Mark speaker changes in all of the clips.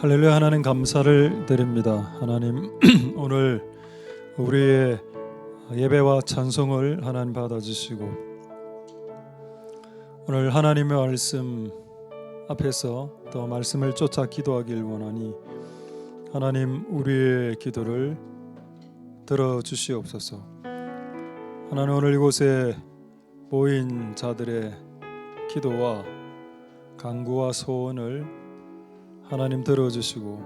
Speaker 1: 할렐루야. 하나님 감사를 드립니다. 하나님 오늘 우리의 예배와 찬송을 하나님 받아주시고 오늘 하나님의 말씀 앞에서 또 말씀을 쫓아 기도하길 원하니 하나님 우리의 기도를 들어주시옵소서. 하나님 오늘 이곳에 모인 자들의 기도와 간구와 소원을 하나님 들어주시고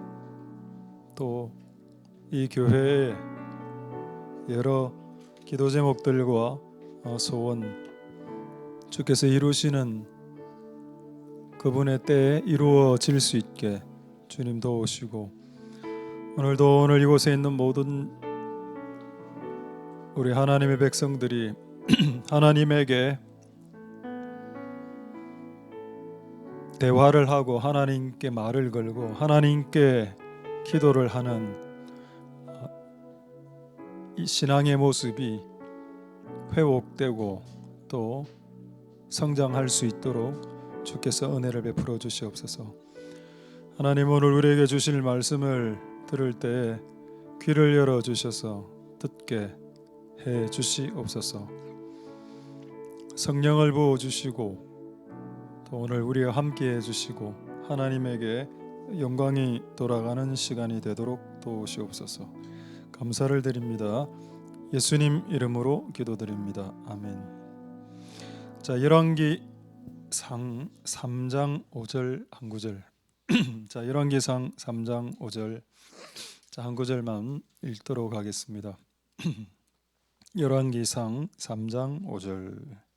Speaker 1: 또 이 교회의 여러 기도 제목들과 소원 주께서 이루시는 그분의 때에 이루어질 수 있게 주님 도우시고 오늘도 오늘 이곳에 있는 모든 우리 하나님의 백성들이 하나님에게 대화를 하고 하나님께 말을 걸고 하나님께 기도를 하는 이 신앙의 모습이 회복되고 또 성장할 수 있도록 주께서 은혜를 베풀어 주시옵소서. 하나님 오늘 우리에게 주실 말씀을 들을 때 귀를 열어 주셔서 듣게 해 주시옵소서. 성령을 부어 주시고 또 오늘 우리와 함께 해주시고 하나님에게 영광이 돌아가는 시간이 되도록 도우시옵소서. 감사를 드립니다. 예수님 이름으로 기도드립니다. 아멘. 자, 열왕기상 3장 5절 한 구절. 자, 열왕기상 3장 5절 한 구절만 읽도록 하겠습니다. 열왕기상 3장 5절.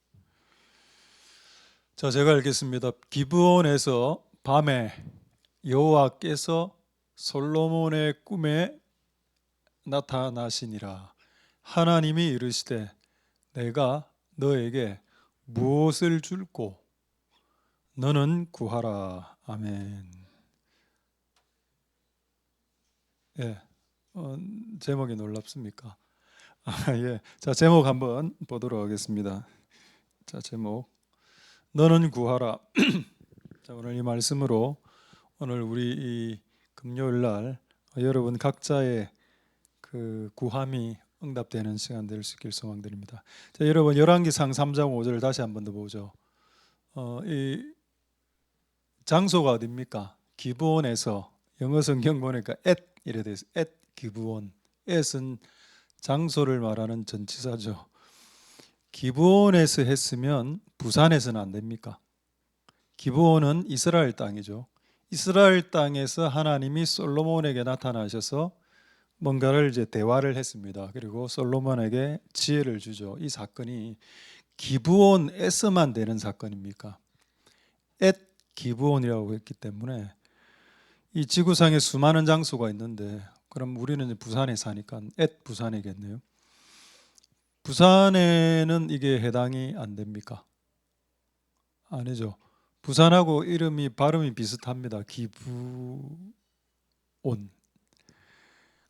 Speaker 1: 자, 제가 읽겠습니다. 기브온에서 밤에 여호와께서 솔로몬의 꿈에 나타나시니라. 하나님이 이르시되 내가 너에게 무엇을 줄꼬 너는 구하라. 아멘. 예, 제목이 놀랍습니까? 예, 자 제목 한번 보도록 하겠습니다. 자 제목 너는 구하라. 자, 오늘 이 말씀으로 오늘 우리 이 금요일 날 여러분 각자의 그 구함이 응답되는 시간 될 수 있길 소망드립니다. 자, 여러분 열왕기상 3장 5절 다시 한 번 더 보죠. 이 장소가 어디입니까? 기브온에서 영어 성경 보니까 앳 이래 돼 있어요. 앳 기브온. 앳은 장소를 말하는 전치사죠. 기브온에서 했으면 부산에서는 안 됩니까? 기브온은 이스라엘 땅이죠. 이스라엘 땅에서 하나님이 솔로몬에게 나타나셔서 뭔가를 이제 대화를 했습니다. 그리고 솔로몬에게 지혜를 주죠. 이 사건이 기브온에서만 되는 사건입니까? 앳 기브온이라고 했기 때문에 이 지구상에 수많은 장소가 있는데 그럼 우리는 부산에 사니까 앳 부산이겠네요. 부산에는 이게 해당이 안 됩니까? 아니죠. 부산하고 이름이 발음이 비슷합니다. 기브온.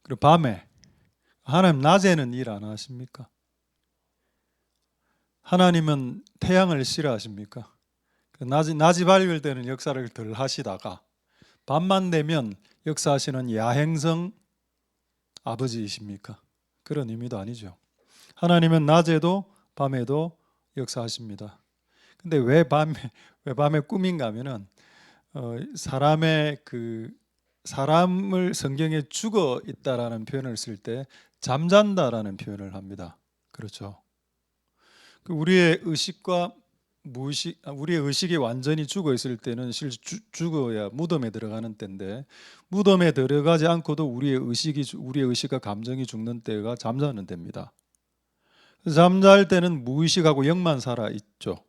Speaker 1: 그리고 밤에 하나님 낮에는 일 안 하십니까? 하나님은 태양을 싫어하십니까? 낮이 밝을 때는 역사를 덜 하시다가 밤만 되면 역사하시는 야행성 아버지이십니까? 그런 의미도 아니죠. 하나님은 낮에도 밤에도 역사하십니다. 근데 왜 밤에 꿈인가 하면은 사람을 성경에 죽어 있다라는 표현을 쓸 때 잠잔다라는 표현을 합니다. 그렇죠. 우리의 의식과 무의식, 우리의 의식이 완전히 죽어 있을 때는 실제 죽어야 무덤에 들어가는 때인데 무덤에 들어가지 않고도 우리의 의식과 감정이 죽는 때가 잠자는 때입니다. 잠잘 때는 무의식하고 영만 살아 있죠.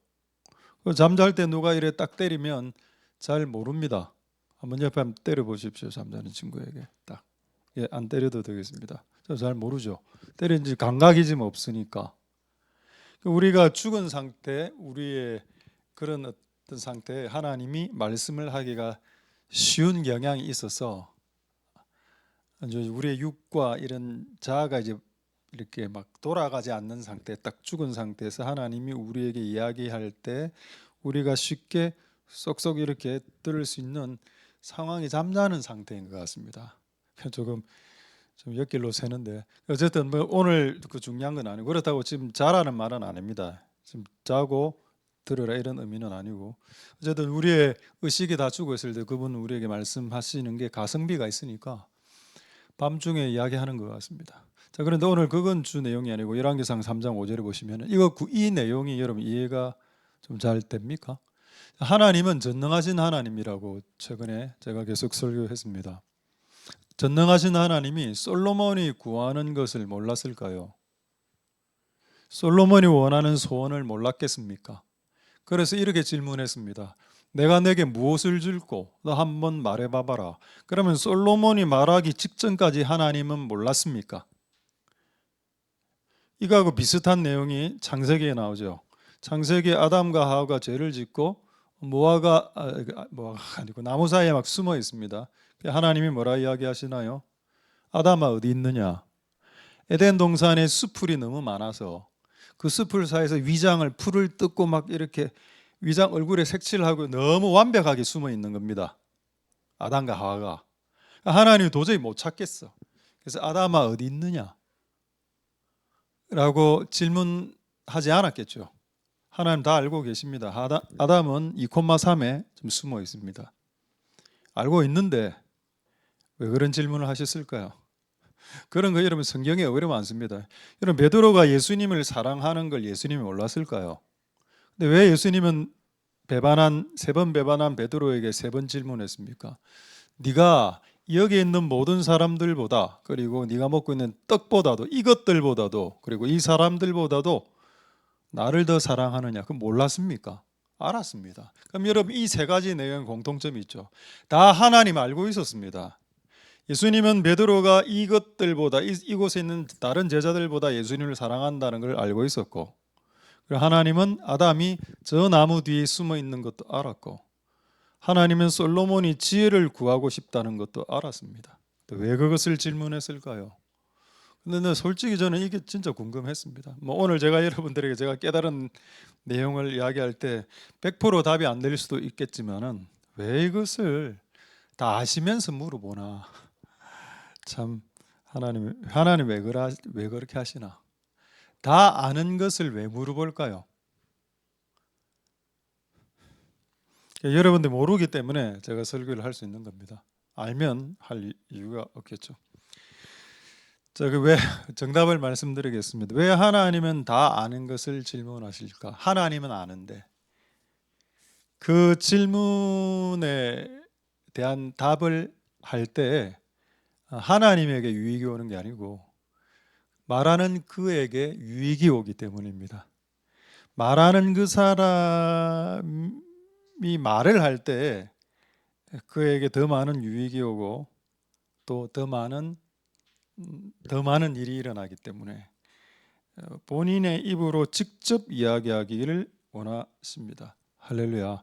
Speaker 1: 잠잘 때 누가 이래 딱 때리면 잘 모릅니다. 한번 옆에 한번 때려 보십시오. 잠자는 친구에게 딱. 예, 안 때려도 되겠습니다. 잘 모르죠. 때린지 감각이 좀 없으니까. 우리가 죽은 상태, 우리의 그런 어떤 상태에 하나님이 말씀을 하기가 쉬운 경향이 있어서 우리의 육과 이런 자아가 이제 이렇게 막 돌아가지 않는 상태, 딱 죽은 상태에서 하나님이 우리에게 이야기할 때 우리가 쉽게 쏙쏙 이렇게 들을 수 있는 상황이 잠자는 상태인 것 같습니다. 조금 좀 옆길로 새는데 어쨌든 뭐 오늘 그 중요한 건 아니고 그렇다고 지금 자라는 말은 아닙니다. 지금 자고 들으라 이런 의미는 아니고 어쨌든 우리의 의식이 다 죽어 있을 때 그분 우리에게 말씀하시는 게 가성비가 있으니까 밤중에 이야기하는 것 같습니다. 자, 그런데 오늘 그건 주 내용이 아니고 열왕기상 3장 5절에 보시면 이 내용이 여러분 이해가 좀 잘 됩니까? 하나님은 전능하신 하나님이라고 최근에 제가 계속 설교했습니다. 전능하신 하나님이 솔로몬이 구하는 것을 몰랐을까요? 솔로몬이 원하는 소원을 몰랐겠습니까? 그래서 이렇게 질문했습니다. 내가 내게 무엇을 줄고 너 한번 말해봐봐라. 그러면 솔로몬이 말하기 직전까지 하나님은 몰랐습니까? 이거하고 비슷한 내용이 창세기에 나오죠. 창세기에 아담과 하와가 죄를 짓고 모아가 아니고 나무 사이에 막 숨어 있습니다. 하나님이 뭐라 이야기하시나요? 아담아 어디 있느냐? 에덴 동산에 숲풀이 너무 많아서 그 숲풀 사이에서 위장을 풀을 뜯고 막 이렇게 위장 얼굴에 색칠하고 너무 완벽하게 숨어 있는 겁니다. 아담과 하와가. 하나님이 도저히 못 찾겠어. 그래서 아담아 어디 있느냐? 라고 질문하지 않았겠죠. 하나님 다 알고 계십니다. 아담은 2,3에 좀 숨어 있습니다. 알고 있는데 왜 그런 질문을 하셨을까요? 그런 거 여러분 성경에 의외로 많습니다. 여러분 베드로가 예수님을 사랑하는 걸 예수님이 몰랐을까요? 근데 왜 예수님은 세 번 배반한 베드로에게 3번 질문했습니까? 네가 여기 있는 모든 사람들보다 그리고 네가 먹고 있는 떡보다도 이것들보다도 그리고 이 사람들보다도 나를 더 사랑하느냐? 그 몰랐습니까? 알았습니다. 그럼 여러분 이 3가지 내용 공통점이 있죠. 다 하나님 알고 있었습니다. 예수님은 베드로가 이것들보다 이곳에 있는 다른 제자들보다 예수님을 사랑한다는 걸 알고 있었고 하나님은 아담이 저 나무 뒤에 숨어 있는 것도 알았고 하나님은 솔로몬이 지혜를 구하고 싶다는 것도 알았습니다. 왜 그것을 질문했을까요? 근데 솔직히 저는 이게 진짜 궁금했습니다. 뭐 오늘 제가 여러분들에게 제가 깨달은 내용을 이야기할 때 100% 답이 안 될 수도 있겠지만은 왜 이것을 다 아시면서 물어보나? 참 하나님 왜 그렇게 하시나? 다 아는 것을 왜 물어볼까요? 여러분들 모르기 때문에 제가 설교를 할 수 있는 겁니다. 알면 할 이유가 없겠죠. 자, 왜 정답을 말씀드리겠습니다. 왜 하나님은 다 아는 것을 질문하실까? 하나님은 아는데 그 질문에 대한 답을 할 때 하나님에게 유익이 오는 게 아니고 말하는 그에게 유익이 오기 때문입니다. 말하는 그 사람이 말을 할 때 그에게 더 많은 유익이 오고 또 더 많은 일이 일어나기 때문에 본인의 입으로 직접 이야기하기를 원하십니다. 할렐루야.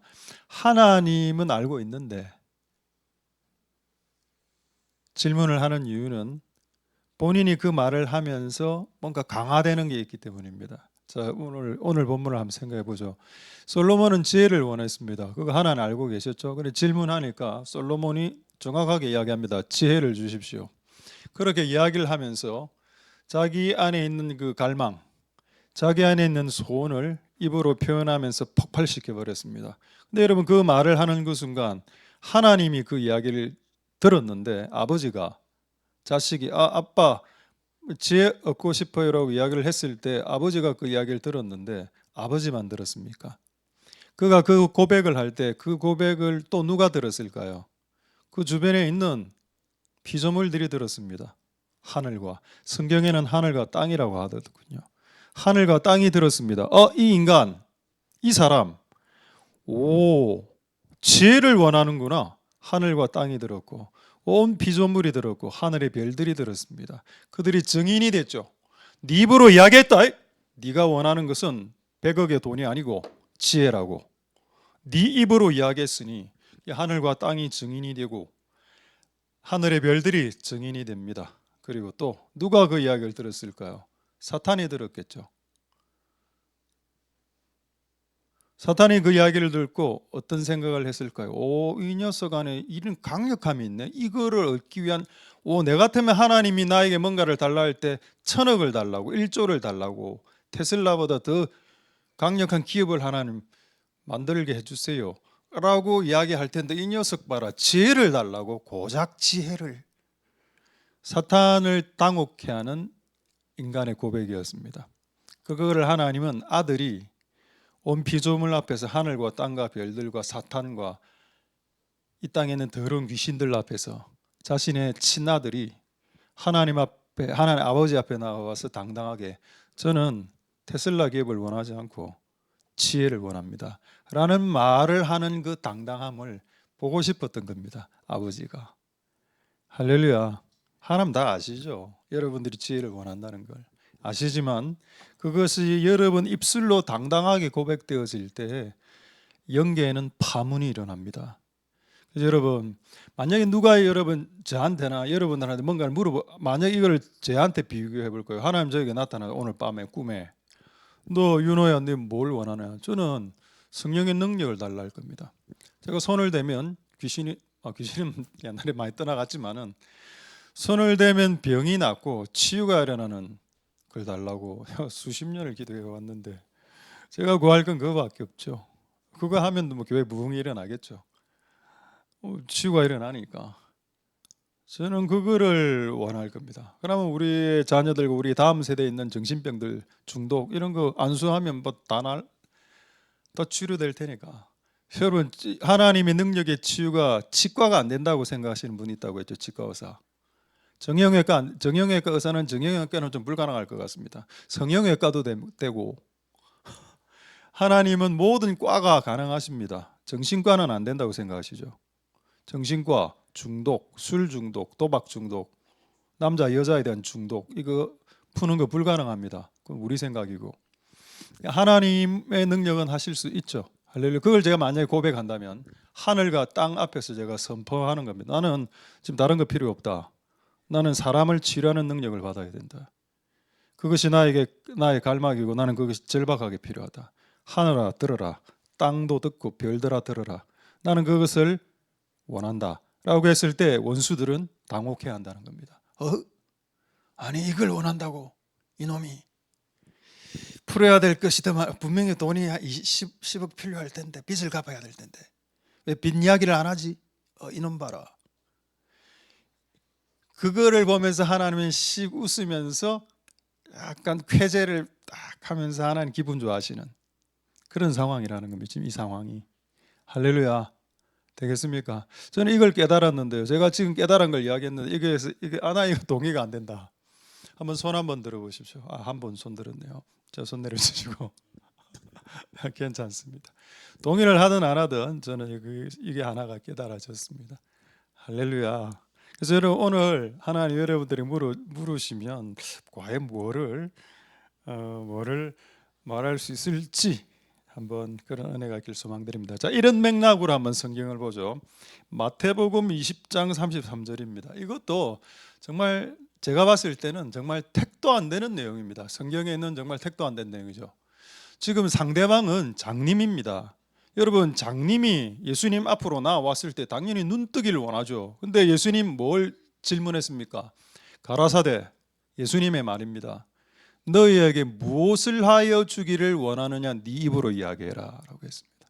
Speaker 1: 하나님은 알고 있는데 질문을 하는 이유는 본인이 그 말을 하면서 뭔가 강화되는 게 있기 때문입니다. 자, 오늘 본문을 한번 생각해 보죠. 솔로몬은 지혜를 원했습니다. 그거 하나는 알고 계셨죠? 근데 질문하니까 솔로몬이 정확하게 이야기합니다. 지혜를 주십시오. 그렇게 이야기를 하면서 자기 안에 있는 그 갈망, 자기 안에 있는 소원을 입으로 표현하면서 폭발시켜 버렸습니다. 근데 여러분 그 말을 하는 그 순간 하나님이 그 이야기를 들었는데 아버지가 자식이 아빠 지혜 얻고 싶어요라고 이야기를 했을 때 아버지가 그 이야기를 들었는데 아버지만 들었습니까? 그가 그 고백을 할 때 그 고백을 또 누가 들었을까요? 그 주변에 있는 피조물들이 들었습니다. 하늘과 성경에는 하늘과 땅이라고 하더군요. 하늘과 땅이 들었습니다. 이 인간, 이 사람, 지혜를 원하는구나. 하늘과 땅이 들었고 온 피조물이 들었고 하늘의 별들이 들었습니다. 그들이 증인이 됐죠. 네 입으로 이야기했다. 네가 원하는 것은 100억의 돈이 아니고 지혜라고. 네 입으로 이야기했으니 하늘과 땅이 증인이 되고 하늘의 별들이 증인이 됩니다. 그리고 또 누가 그 이야기를 들었을까요? 사탄이 들었겠죠. 사탄이 그 이야기를 듣고 어떤 생각을 했을까요? 이 녀석 안에 이런 강력함이 있네. 이거를 얻기 위한 내 같으면 하나님이 나에게 뭔가를 달라 할 때 1,000억을 달라고 1조를 달라고 테슬라보다 더 강력한 기업을 하나님 만들게 해주세요 라고 이야기할 텐데 이 녀석 봐라, 지혜를 달라고 고작 지혜를. 사탄을 당혹해 하는 인간의 고백이었습니다. 그거를 하나님은 아들이 온 피조물 앞에서 하늘과 땅과 별들과 사탄과 이 땅에 있는 더러운 귀신들 앞에서 자신의 친아들이 하나님 앞에, 하나님 아버지 앞에 나와서 당당하게 저는 테슬라 기업을 원하지 않고 지혜를 원합니다 라는 말을 하는 그 당당함을 보고 싶었던 겁니다. 아버지가. 할렐루야. 하나님 다 아시죠? 여러분들이 지혜를 원한다는 걸 아시지만 그것이 여러분 입술로 당당하게 고백되어질 때 영계에는 파문이 일어납니다. 그래서 여러분, 만약에 누가 여러분 저한테나 여러분들한테 뭔가를 만약 이걸 저한테 비교해 볼 거예요. 하나님 저에게 나타나 오늘 밤에 꿈에 너 윤호야, 너 뭘 원하냐? 저는 성령의 능력을 달라 할 겁니다. 제가 손을 대면 귀신은 옛날에 많이 떠나갔지만은 손을 대면 병이 낫고 치유가 일어나는 걸 달라고 수십 년을 기도해 왔는데 제가 구할 건 그거밖에 없죠. 그거 하면 뭐 교회 부흥이 일어나겠죠. 치유가 일어나니까 저는 그거를 원할 겁니다. 그러면 우리 자녀들과 우리 다음 세대에 있는 정신병들, 중독 이런 거 안수하면 뭐 다 치료될 테니까. 여러분, 하나님의 능력의 치유가 치과가 안 된다고 생각하시는 분이 있다고 했죠. 치과 의사. 정형외과 의사는 정형외과는 좀 불가능할 것 같습니다. 성형외과도 되고 하나님은 모든 과가 가능하십니다. 정신과는 안 된다고 생각하시죠. 정신과, 중독, 술 중독, 도박 중독, 남자 여자에 대한 중독 이거 푸는 거 불가능합니다. 그건 우리 생각이고 하나님의 능력은 하실 수 있죠. 할렐루야. 그걸 제가 만약에 고백한다면 하늘과 땅 앞에서 제가 선포하는 겁니다. 나는 지금 다른 거 필요 없다. 나는 사람을 치료하는 능력을 받아야 된다. 그것이 나의 갈망이고 나는 그것이 절박하게 필요하다. 하늘아 들어라. 땅도 듣고 별들아 들어라. 나는 그것을 원한다 라고 했을 때 원수들은 당혹해야 한다는 겁니다. 아니 이걸 원한다고 이놈이 풀어야 될 것이다. 분명히 돈이 10억 필요할 텐데 빚을 갚아야 될 텐데 왜 빚 이야기를 안 하지? 이놈 봐라. 그거를 보면서 하나님은 씩 웃으면서 약간 쾌재를 딱 하면서 하나님 기분 좋아하시는 그런 상황이라는 겁니다. 지금 이 상황이. 할렐루야. 되겠습니까? 저는 이걸 깨달았는데요. 제가 지금 깨달은 걸 이야기했는데 이게 이거 동의가 안 된다. 한번 손 한번 들어보십시오. 한 번 손 들었네요. 자, 손 내려주시고. 괜찮습니다. 동의를 하든 안 하든 저는 이게 하나가 깨달아졌습니다. 할렐루야. 그래서 여러분 오늘 하나님 여러분들이 물으시면 과연 뭐를 말할 수 있을지 한번 그런 은혜가 있길 소망드립니다. 자, 이런 맥락으로 한번 성경을 보죠. 마태복음 20장 33절입니다. 이것도 정말 제가 봤을 때는 정말 택도 안 되는 내용입니다. 성경에 있는 정말 택도 안 되는 내용이죠. 지금 상대방은 장님입니다. 여러분, 장님이 예수님 앞으로 나왔을 때 당연히 눈뜨기를 원하죠. 근데 예수님 뭘 질문했습니까? 가라사대, 예수님의 말입니다. 너희에게 무엇을 하여 주기를 원하느냐 네 입으로 이야기해라 라고 했습니다.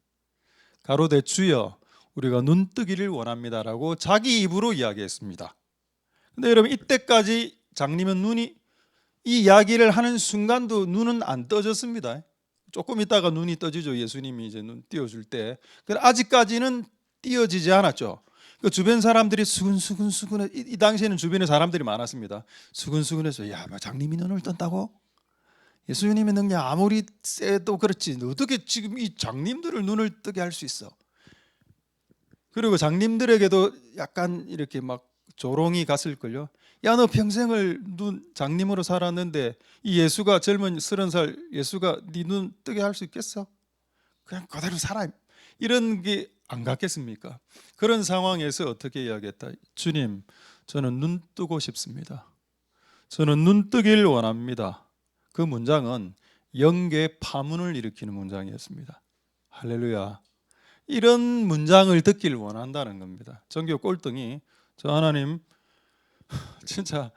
Speaker 1: 가로되 주여 우리가 눈뜨기를 원합니다 라고 자기 입으로 이야기했습니다. 근데 여러분 이때까지 장님은 이 이야기를 하는 순간도 눈은 안 떠졌습니다. 조금 있다가 눈이 떠지죠. 예수님이 이제 눈 띄워줄 때. 아직까지는 띄어지지 않았죠. 그 주변 사람들이 수근수근해. 이 당시에는 주변에 사람들이 많았습니다. 수근수근해서 야, 장님이 눈을 떴다고? 예수님의 능력 아무리 세도 그렇지 어떻게 지금 이 장님들을 눈을 뜨게 할 수 있어? 그리고 장님들에게도 약간 이렇게 막 조롱이 갔을걸요. 야, 너 평생을 장님으로 살았는데 이 예수가 젊은 30살 예수가 네 눈 뜨게 할 수 있겠어? 그냥 그대로 살아. 이런 게 안 갔겠습니까? 그런 상황에서 어떻게 이야기했다? 주님, 저는 눈 뜨고 싶습니다. 저는 눈 뜨길 원합니다. 그 문장은 영계 파문을 일으키는 문장이었습니다. 할렐루야. 이런 문장을 듣길 원한다는 겁니다. 전교 꼴등이 저 하나님 진짜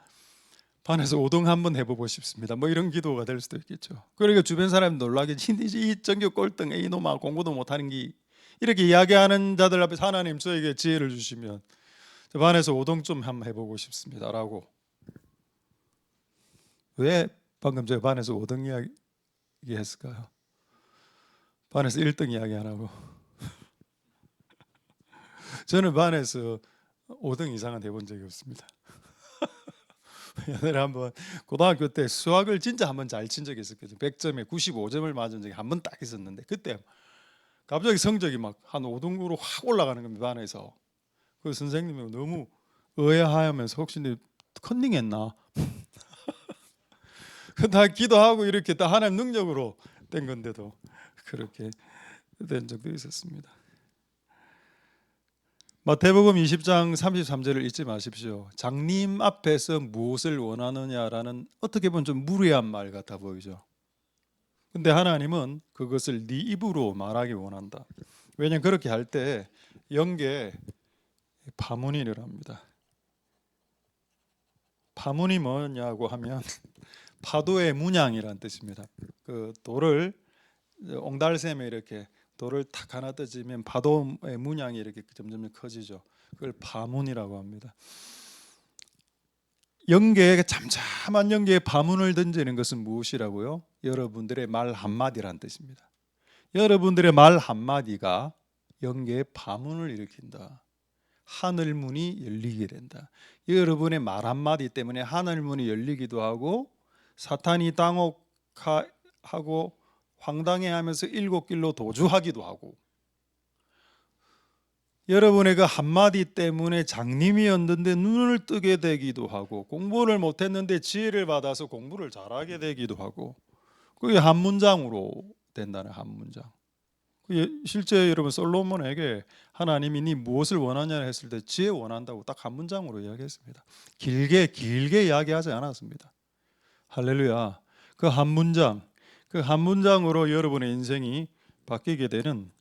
Speaker 1: 반에서 5등 한번 해보고 싶습니다. 뭐 이런 기도가 될 수도 있겠죠. 그러니까 주변 사람이 놀라게 이 전교 꼴등 이놈아 공부도 못하는 게 이렇게 이야기하는 자들 앞에서 하나님 저에게 지혜를 주시면 저 반에서 5등 좀 한번 해보고 싶습니다라고. 왜 방금 저 반에서 5등 이야기 했을까요? 반에서 1등 이야기 안 하고. 저는 반에서 5등 이상은 해본 적이 없습니다. 옛날에 한번 고등학교 때 수학을 진짜 한번 잘 친 적이 있었거든요. 100점에 95점을 맞은 적이 한 번 딱 있었는데 그때 갑자기 성적이 막 한 5등으로 확 올라가는 겁니다. 반에서. 그 선생님이 너무 의아해하면서 혹시 내 컨닝했나? 다 기도하고 이렇게 다 하나님 능력으로 된 건데도 그렇게 된 적도 있었습니다. 마태복음 20장 33절을 잊지 마십시오. 장님 앞에서 무엇을 원하느냐라는 어떻게 보면 좀 무례한 말 같아 보이죠. 근데 하나님은 그것을 네 입으로 말하기 원한다. 왜냐하면 그렇게 할 때 영계 파문이랍니다. 파문이 뭐냐고 하면 파도의 문양이란 뜻입니다. 그 돌을 옹달샘에 이렇게 돌을 탁 하나 던지면 파도의 문양이 이렇게 점점 커지죠. 그걸 파문이라고 합니다. 영계에 잠잠한 영계에 파문을 던지는 것은 무엇이라고요? 여러분들의 말 한마디란 뜻입니다. 여러분들의 말 한마디가 영계에 파문을 일으킨다. 하늘문이 열리게 된다. 여러분의 말 한마디 때문에 하늘문이 열리기도 하고 사탄이 당혹하고 황당해하면서 7길로 도주하기도 하고 여러분의 그 한마디 때문에 장님이었는데 눈을 뜨게 되기도 하고 공부를 못했는데 지혜를 받아서 공부를 잘하게 되기도 하고 그게 한 문장으로 된다는 한 문장. 실제 여러분 솔로몬에게 하나님이 네 무엇을 원하냐 했을 때 지혜 원한다고 딱 한 문장으로 이야기했습니다. 길게 이야기하지 않았습니다. 할렐루야. 그 한 문장으로 여러분의 인생이 바뀌게 되는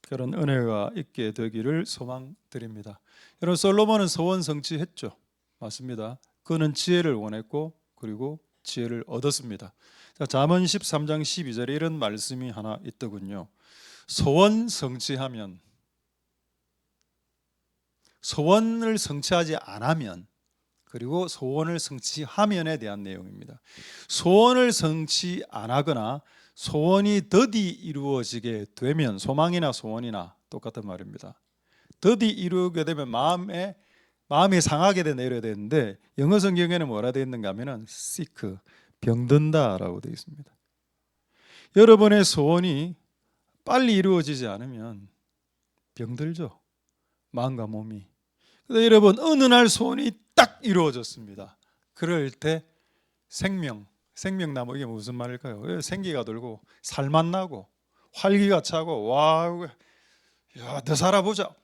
Speaker 1: 그런 은혜가 있게 되기를 소망드립니다. 여러분 솔로몬은 소원 성취했죠. 맞습니다. 그는 지혜를 원했고 그리고 지혜를 얻었습니다. 자, 잠언 13장 12절에 이런 말씀이 하나 있더군요. 소원을 성취하지 않으면 그리고 소원을 성취하면에 대한 내용입니다. 소원을 성취 안 하거나 소원이 더디 이루어지게 되면 소망이나 소원이나 똑같은 말입니다. 더디 이루게 되면 마음이 상하게 내려야 되는데 영어 성경에는 뭐라 되어 있는가 하면은 sick, 병든다라고 되어 있습니다. 여러분의 소원이 빨리 이루어지지 않으면 병들죠. 마음과 몸이. 근데 여러분 어느 날 소원이 딱 이루어졌습니다. 그럴 때 생명나무 이게 무슨 말일까요? 생기가 돌고 살맛 나고 활기가 차고 와, 야, 더 살아보자.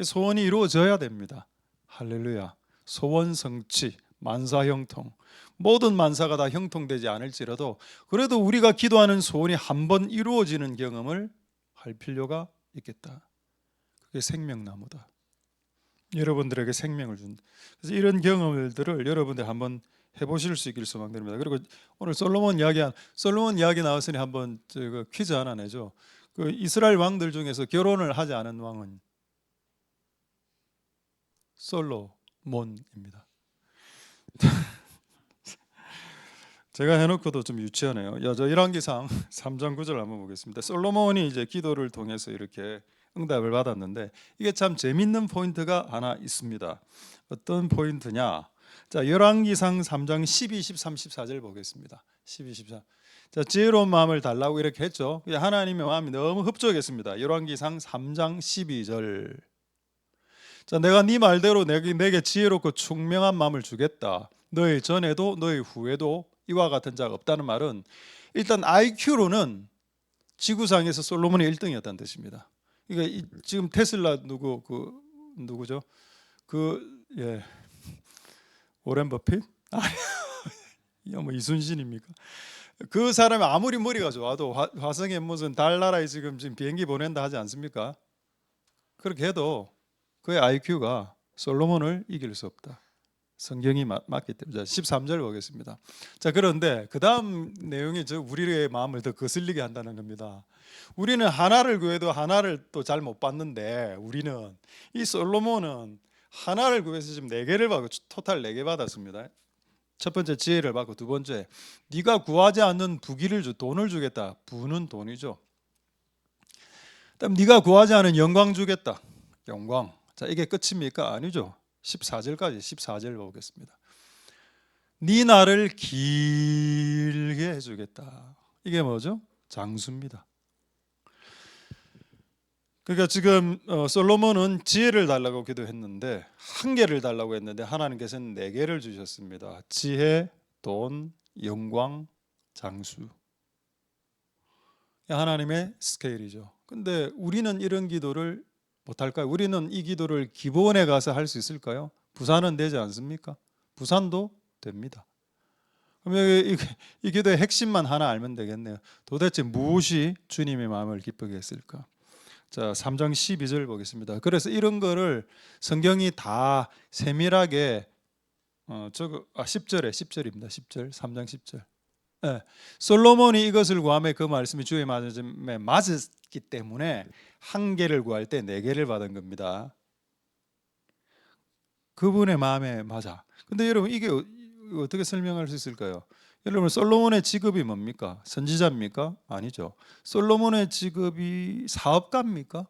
Speaker 1: 소원이 이루어져야 됩니다. 할렐루야. 소원 성취, 만사 형통. 모든 만사가 다 형통되지 않을지라도 그래도 우리가 기도하는 소원이 한 번 이루어지는 경험을 할 필요가 있겠다. 그게 생명나무다. 여러분들에게 생명을 준다. 그래서 이런 경험들을 여러분들 한번 해보실 수 있길 소망드립니다. 그리고 오늘 솔로몬 이야기 나왔으니 한번 퀴즈 하나 내죠. 그 이스라엘 왕들 중에서 결혼을 하지 않은 왕은 솔로몬입니다. 제가 해놓고도 좀 유치하네요. 저 열왕기상 3장 9절 한번 보겠습니다. 솔로몬이 이제 기도를 통해서 이렇게 응답을 받았는데 이게 참 재밌는 포인트가 하나 있습니다. 어떤 포인트냐? 자, 열왕기상 3장 12, 13, 14절 보겠습니다. 12, 14. 자, 지혜로운 마음을 달라고 이렇게 했죠. 하나님의 마음이 너무 흡족했습니다. 열왕기상 3장 12절. 자, 내가 네 말대로 내게 지혜롭고 총명한 마음을 주겠다. 너의 전에도 너의 후에도 이와 같은 자가 없다는 말은 일단 IQ로는 지구상에서 솔로몬이 1등이었다는 뜻입니다. 그러니까 지금 테슬라 누구죠? 오렌 버핏? 뭐 이순신입니까? 그 사람이 아무리 머리가 좋아도 화성에 무슨 달나라에 지금 비행기 보낸다 하지 않습니까? 그렇게 해도 그의 IQ가 솔로몬을 이길 수 없다. 성경이 맞기 때문에. 13절 보겠습니다. 자, 그런데 그 다음 내용이 우리의 마음을 더 거슬리게 한다는 겁니다. 우리는 하나를 구해도 하나를 또 잘 못 받는데, 우리는 이 솔로몬은 하나를 구해서 지금 4개를 받고 토탈 4개 받았습니다. 첫 번째 지혜를 받고, 두 번째 네가 구하지 않는 부귀를 돈을 주겠다. 부는 돈이죠. 그다음 네가 구하지 않은 영광 주겠다. 영광. 자, 이게 끝입니까? 아니죠. 14절 보겠습니다. 네 날을 길게 해주겠다. 이게 뭐죠? 장수입니다. 그러니까 지금 솔로몬은 지혜를 달라고 기도했는데, 1개를 달라고 했는데 하나님께서는 4개를 주셨습니다. 지혜, 돈, 영광, 장수. 하나님의 스케일이죠. 근데 우리는 이런 기도를 못할까요? 우리는 이 기도를 기본에 가서 할 수 있을까요? 부산은 되지 않습니까? 부산도 됩니다. 그럼 이 기도의 핵심만 하나 알면 되겠네요. 도대체 무엇이 주님의 마음을 기쁘게 했을까? 자, 3장 12절 보겠습니다. 그래서 이런 거를 성경이 다 세밀하게 10절입니다. 10절, 3장 10절. 네. 솔로몬이 이것을 구하며 그 말씀이 주의 마음에 맞았기 때문에 1개를 구할 때 4개를 받은 겁니다. 그분의 마음에 맞아. 근데 여러분, 이게 어떻게 설명할 수 있을까요? 여러분, 솔로몬의 직업이 뭡니까? 선지자입니까? 아니죠. 솔로몬의 직업이 사업가입니까?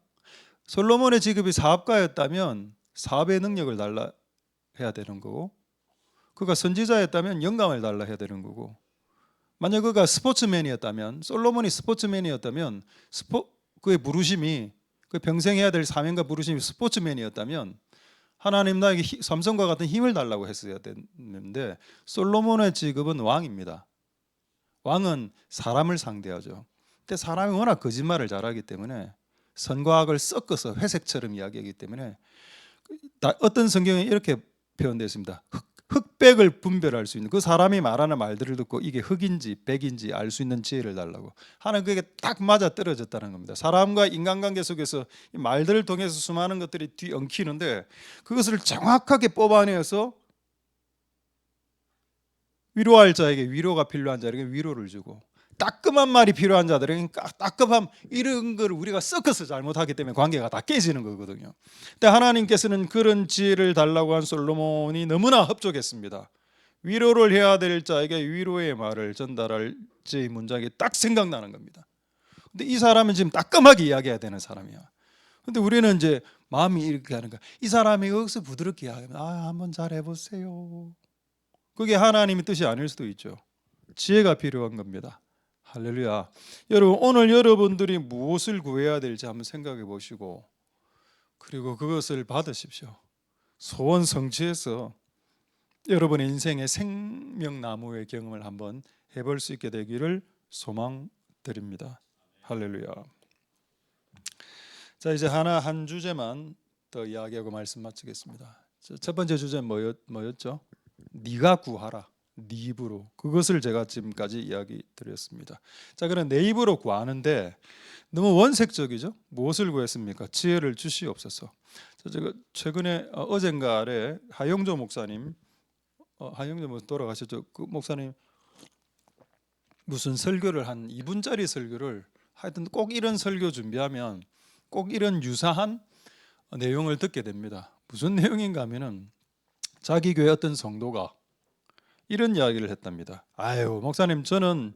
Speaker 1: 솔로몬의 직업이 사업가였다면 사업의 능력을 달라 해야 되는 거고, 그가 선지자였다면 영감을 달라 해야 되는 거고, 만약 그가 스포츠맨이었다면, 솔로몬이 스포츠맨이었다면, 그의 부르심이, 그 평생 해야 될 사명과 부르심이 스포츠맨이었다면 하나님 나에게 삼성과 같은 힘을 달라고 했어야 됐는데, 솔로몬의 직업은 왕입니다. 왕은 사람을 상대하죠. 근데 사람이 워낙 거짓말을 잘하기 때문에, 선과 악을 섞어서 회색처럼 이야기하기 때문에, 어떤 성경에 이렇게 표현되어 있습니다. 흑백을 분별할 수 있는, 그 사람이 말하는 말들을 듣고 이게 흑인지 백인지 알 수 있는 지혜를 달라고. 하나님 그게 딱 맞아 떨어졌다는 겁니다. 사람과 인간관계 속에서 이 말들을 통해서 수많은 것들이 뒤엉키는데, 그것을 정확하게 뽑아내서 위로할 자에게 위로가 필요한 자에게 위로를 주고, 따끔한 말이 필요한 자들에게 따끔함, 이런 걸 우리가 섞어서 잘못하기 때문에 관계가 다 깨지는 거거든요. 근데 하나님께서는 그런 지혜를 달라고 한 솔로몬이 너무나 흡족했습니다. 위로를 해야 될 자에게 위로의 말을 전달할 제 문장이 딱 생각나는 겁니다. 근데 이 사람은 지금 따끔하게 이야기해야 되는 사람이야. 근데 우리는 이제 마음이 이렇게 하는 거야. 이 사람이 여기서 부드럽게 이야기하면, 한번 잘 해보세요. 그게 하나님의 뜻이 아닐 수도 있죠. 지혜가 필요한 겁니다. 할렐루야. 여러분, 오늘 여러분들이 무엇을 구해야 될지 한번 생각해 보시고, 그리고 그것을 받으십시오. 소원 성취해서 여러분의 인생의 생명나무의 경험을 한번 해볼 수 있게 되기를 소망드립니다. 할렐루야. 자, 이제 한 주제만 더 이야기하고 말씀 마치겠습니다. 첫 번째 주제는 뭐였죠? 네가 구하라. 네 입으로. 그것을 제가 지금까지 이야기 드렸습니다. 자, 그럼 내 입으로 구하는데 너무 원색적이죠? 무엇을 구했습니까? 지혜를 주시옵소서. 제가 최근에 어젠가에 하영조 목사님, 하영조 목사 돌아가셨죠? 그 목사님 무슨 설교를 한 2분짜리 설교를, 하여튼 꼭 이런 설교 준비하면 꼭 이런 유사한 내용을 듣게 됩니다. 무슨 내용인가 하면은, 자기 교회 어떤 성도가 이런 이야기를 했답니다. 아유, 목사님, 저는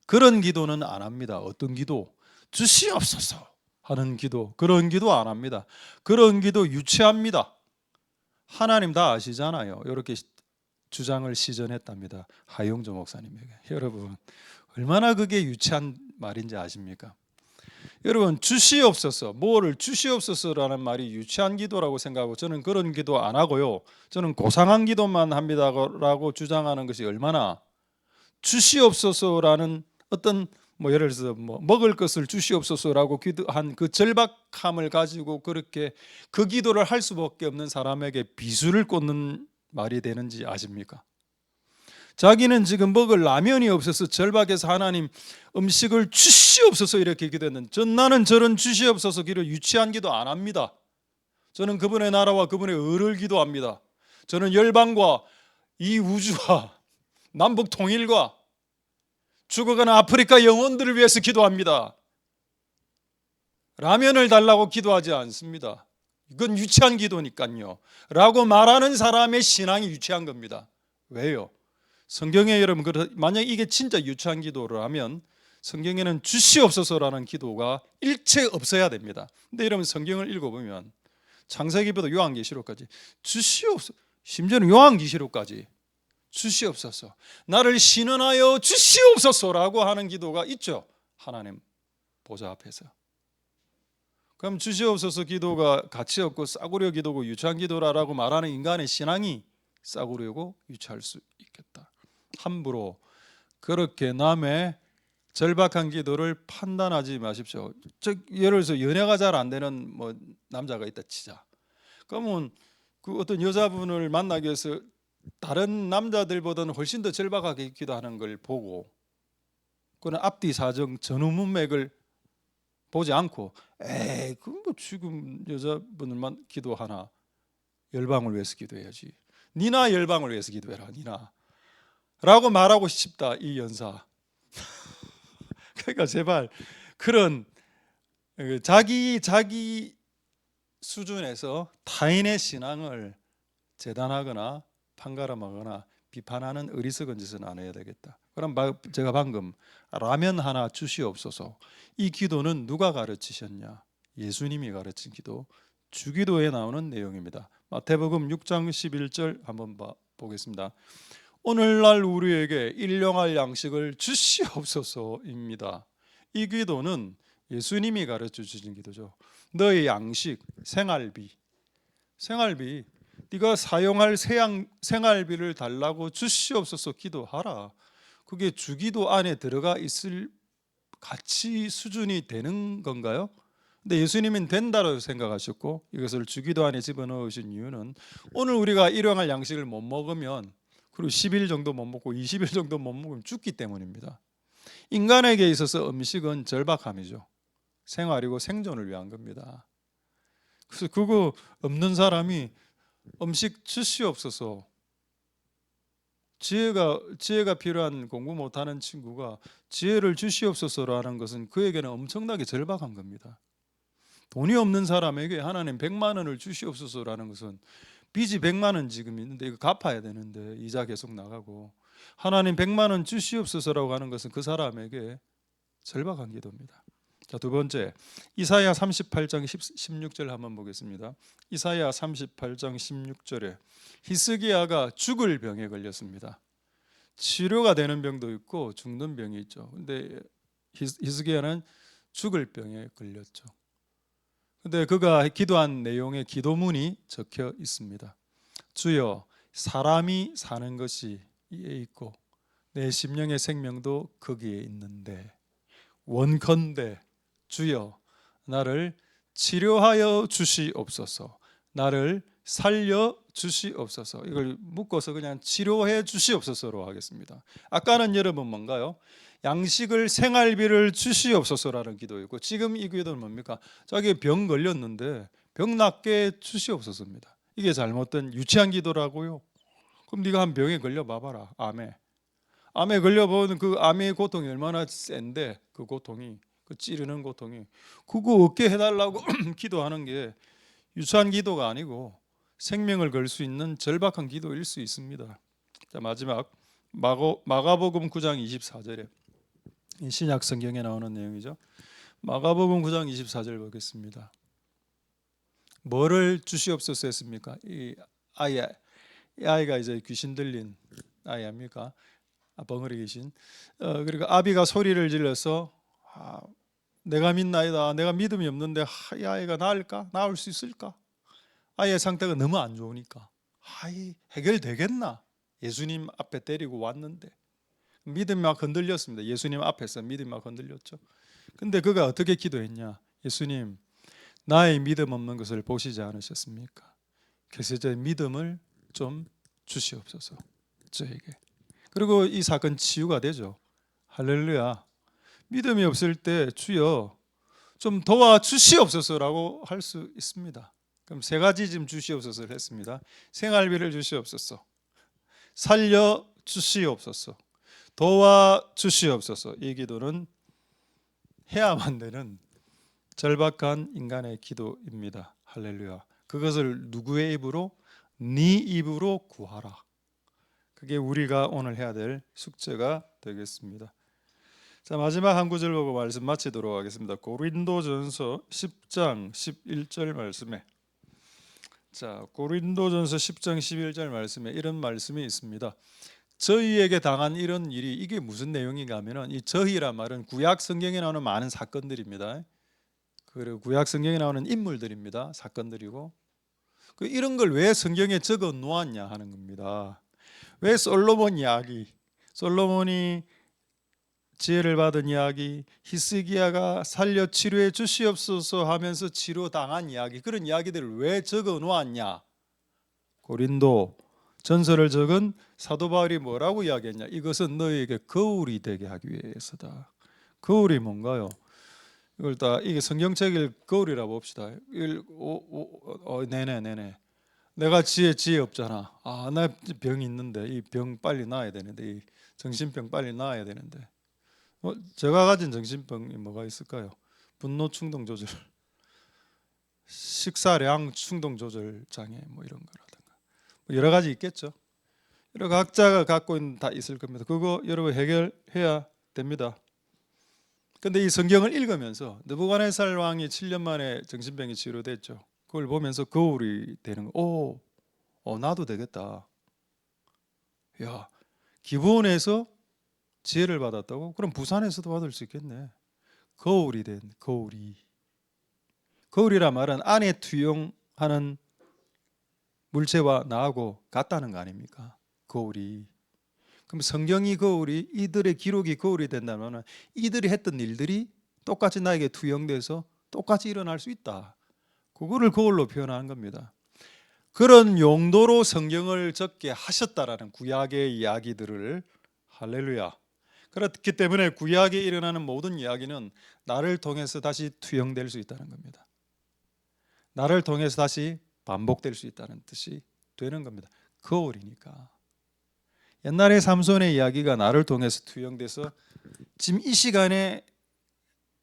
Speaker 1: 그런 기도는 안 합니다. 어떤 기도? 주시옵소서 하는 기도, 그런 기도 안 합니다. 그런 기도 유치합니다. 하나님 다 아시잖아요. 이렇게 주장을 시전했답니다. 하용조 목사님에게. 여러분, 얼마나 그게 유치한 말인지 아십니까? 여러분, 주시옵소서, 뭐를 주시옵소서라는 말이 유치한 기도라고 생각하고, 저는 그런 기도 안 하고요, 저는 고상한 기도만 합니다라고 주장하는 것이 얼마나, 주시옵소서라는 어떤 예를 들어서 먹을 것을 주시옵소서라고 기도한 그 절박함을 가지고 그렇게 그 기도를 할 수밖에 없는 사람에게 비수를 꽂는 말이 되는지 아십니까? 자기는 지금 먹을 라면이 없어서 절박해서 하나님 음식을 주시옵소서 이렇게 기도했는데 나는 저런 주시옵소서 기도 유치한 기도 안 합니다. 저는 그분의 나라와 그분의 의를 기도합니다. 저는 열방과 이 우주와 남북 통일과 죽어가는 아프리카 영혼들을 위해서 기도합니다. 라면을 달라고 기도하지 않습니다. 이건 유치한 기도니까요 라고 말하는 사람의 신앙이 유치한 겁니다. 왜요? 성경에 여러분 만약 이게 진짜 유치한 기도라면 성경에는 주시옵소서라는 기도가 일체 없어야 됩니다. 근데 여러분 성경을 읽어보면 창세기부터 요한계시록까지 주시옵소서, 심지어는 요한계시록까지 주시옵소서, 나를 신원하여 주시옵소서라고 하는 기도가 있죠. 하나님 보좌 앞에서. 그럼 주시옵소서 기도가 가치 없고 싸구려 기도고 유치한 기도라고 말하는 인간의 신앙이 싸구려고 유치할 수 있겠다. 함부로 그렇게 남의 절박한 기도를 판단하지 마십시오. 즉 예를 들어서 연애가 잘 안 되는 남자가 있다 치자. 그러면 그 어떤 여자분을 만나기 위해서 다른 남자들보다는 훨씬 더 절박하게 기도하는 걸 보고 그는 앞뒤 사정 전후 문맥을 보지 않고 그 지금 여자분들만 기도하나 열방을 위해서 기도해야지. 니나 열방을 위해서 기도해라. 니나 라고 말하고 싶다 이 연사. 그러니까 제발 그런 자기 수준에서 타인의 신앙을 재단하거나 판가름하거나 비판하는 어리석은 짓은 안 해야 되겠다. 그럼 제가 방금 라면 하나 주시옵소서 이 기도는 누가 가르치셨냐? 예수님이 가르친 기도, 주기도에 나오는 내용입니다. 마태복음 6장 11절 한번 보겠습니다. 오늘날 우리에게 일용할 양식을 주시옵소서입니다. 이 기도는 예수님이 가르쳐 주신 기도죠. 너의 양식, 생활비 네가 사용할 생활비를 달라고 주시옵소서 기도하라. 그게 주기도 안에 들어가 있을 가치 수준이 되는 건가요? 근데 예수님은 된다고 생각하셨고 이것을 주기도 안에 집어넣으신 이유는 오늘 우리가 일용할 양식을 못 먹으면 그리고 10일 정도 못 먹고 20일 정도 못 먹으면 죽기 때문입니다. 인간에게 있어서 음식은 절박함이죠. 생활이고 생존을 위한 겁니다. 그래서 그거 없는 사람이 음식 주시옵소서, 지혜가 필요한 공부 못하는 친구가 지혜를 주시옵소서라는 것은 그에게는 엄청나게 절박한 겁니다. 돈이 없는 사람에게 하나님 100만 원을 주시옵소서라는 것은 빚이 100만 원 지금 있는데 이거 갚아야 되는데 이자 계속 나가고 하나님 100만 원 주시옵소서라고 하는 것은 그 사람에게 절박한 기도입니다. 자, 두 번째 이사야 38장 16절 한번 보겠습니다. 이사야 38장 16절에 히스기야가 죽을 병에 걸렸습니다. 치료가 되는 병도 있고 죽는 병이 있죠. 근데 히스기야는 죽을 병에 걸렸죠. 근데 그가 기도한 내용의 기도문이 적혀 있습니다. 주여, 사람이 사는 것이 이에 있고 내 심령의 생명도 거기에 있는데 원컨대 주여 나를 치료하여 주시옵소서, 나를 살려 주시옵소서. 이걸 묶어서 그냥 치료해 주시옵소서로 하겠습니다. 아까는 여러분 뭔가요? 양식을 생활비를 주시옵소서라는 기도였고 지금 이 기도는 뭡니까? 자기 병 걸렸는데 병 낫게 주시옵소서입니다. 이게 잘못된 유치한 기도라고요. 그럼 네가 한 병에 걸려 봐봐라. 암에 걸려보는 그 암의 고통이 얼마나 센데 그 고통이 그 찌르는 고통이 그거 없게 해달라고 기도하는 게 유치한 기도가 아니고 생명을 걸 수 있는 절박한 기도일 수 있습니다. 자, 마지막 마가복음 9장 24절에 신약 성경에 나오는 내용이죠. 마가복음 9장 24절 보겠습니다. 뭐를 주시옵소서 했습니까? 이 아이가 이제 귀신 들린 아이 아닙니까? 벙어리 귀신. 그리고 아비가 소리를 질러서 내가 믿나이다. 내가 믿음이 없는데 이 아이가 나을 수 있을까? 아이의 상태가 너무 안 좋으니까 아이 해결되겠나? 예수님 앞에 데리고 왔는데 믿음이 막 흔들렸습니다. 예수님 앞에서 믿음이 막 흔들렸죠. 근데 그가 어떻게 기도했냐? 예수님, 나의 믿음 없는 것을 보시지 않으셨습니까? 그래서 제 믿음을 좀 주시옵소서 저에게. 그리고 이 사건 치유가 되죠. 할렐루야. 믿음이 없을 때 주여 좀 도와주시옵소서라고 할 수 있습니다. 그럼 세 가지 지금 주시옵소서를 했습니다. 생활비를 주시옵소서, 살려 주시옵소서, 도와주시옵소서. 이 기도는 해야만 되는 절박한 인간의 기도입니다. 할렐루야. 그것을 누구의 입으로? 네 입으로 구하라. 그게 우리가 오늘 해야 될 숙제가 되겠습니다. 자, 마지막 한 구절 보고 말씀 마치도록 하겠습니다. 고린도전서 10장 11절 말씀에, 자, 고린도전서 10장 11절 말씀에 이런 말씀이 있습니다. 저희에게 당한 이런 일이, 이게 무슨 내용인가 하면은, 이 저희란 말은 구약 성경에 나오는 많은 사건들입니다. 그리고 구약 성경에 나오는 인물들입니다. 사건들이고, 이런 걸 왜 성경에 적어 놓았냐 하는 겁니다. 왜 솔로몬 이야기, 솔로몬이 지혜를 받은 이야기, 히스기야가 살려 치료해 주시옵소서 하면서 치료당한 이야기, 그런 이야기들을 왜 적어 놓았냐? 고린도 전설을 적은 사도 바울이 뭐라고 이야기했냐? 이것은 너희에게 거울이 되게 하기 위해서다. 거울이 뭔가요? 이걸 다 이게 성경책을 거울이라 봅시다. 네네. 내가 지혜 없잖아. 나 병이 있는데 이 병 빨리 나아야 되는데, 이 정신병 빨리 나아야 되는데. 제가 가진 정신병이 뭐가 있을까요? 분노 충동 조절, 식사량 충동 조절 장애, 뭐 이런 거라든가 여러 가지 있겠죠. 여러 각자가 갖고 있는 다 있을 겁니다. 그거 여러분 해결해야 됩니다. 근데 이 성경을 읽으면서 느부갓네살 왕이 7년 만에 정신병이 치료됐죠. 그걸 보면서 거울이 되는 거. 나도 되겠다. 야, 기본에서 지혜를 받았다고? 그럼 부산에서도 받을 수 있겠네. 거울이 된 거울이. 거울이란 말은 안에 투영하는 물체와 나하고 같다는 거 아닙니까? 거울이. 그럼 성경이 거울이, 이들의 기록이 거울이 된다면 이들이 했던 일들이 똑같이 나에게 투영돼서 똑같이 일어날 수 있다. 그거를 거울로 표현하는 겁니다. 그런 용도로 성경을 적게 하셨다라는 구약의 이야기들을, 할렐루야. 그렇기 때문에 구약에 일어나는 모든 이야기는 나를 통해서 다시 투영될 수 있다는 겁니다. 나를 통해서 다시 반복될 수 있다는 뜻이 되는 겁니다. 거울이니까. 옛날에 삼손의 이야기가 나를 통해서 투영돼서 지금 이 시간에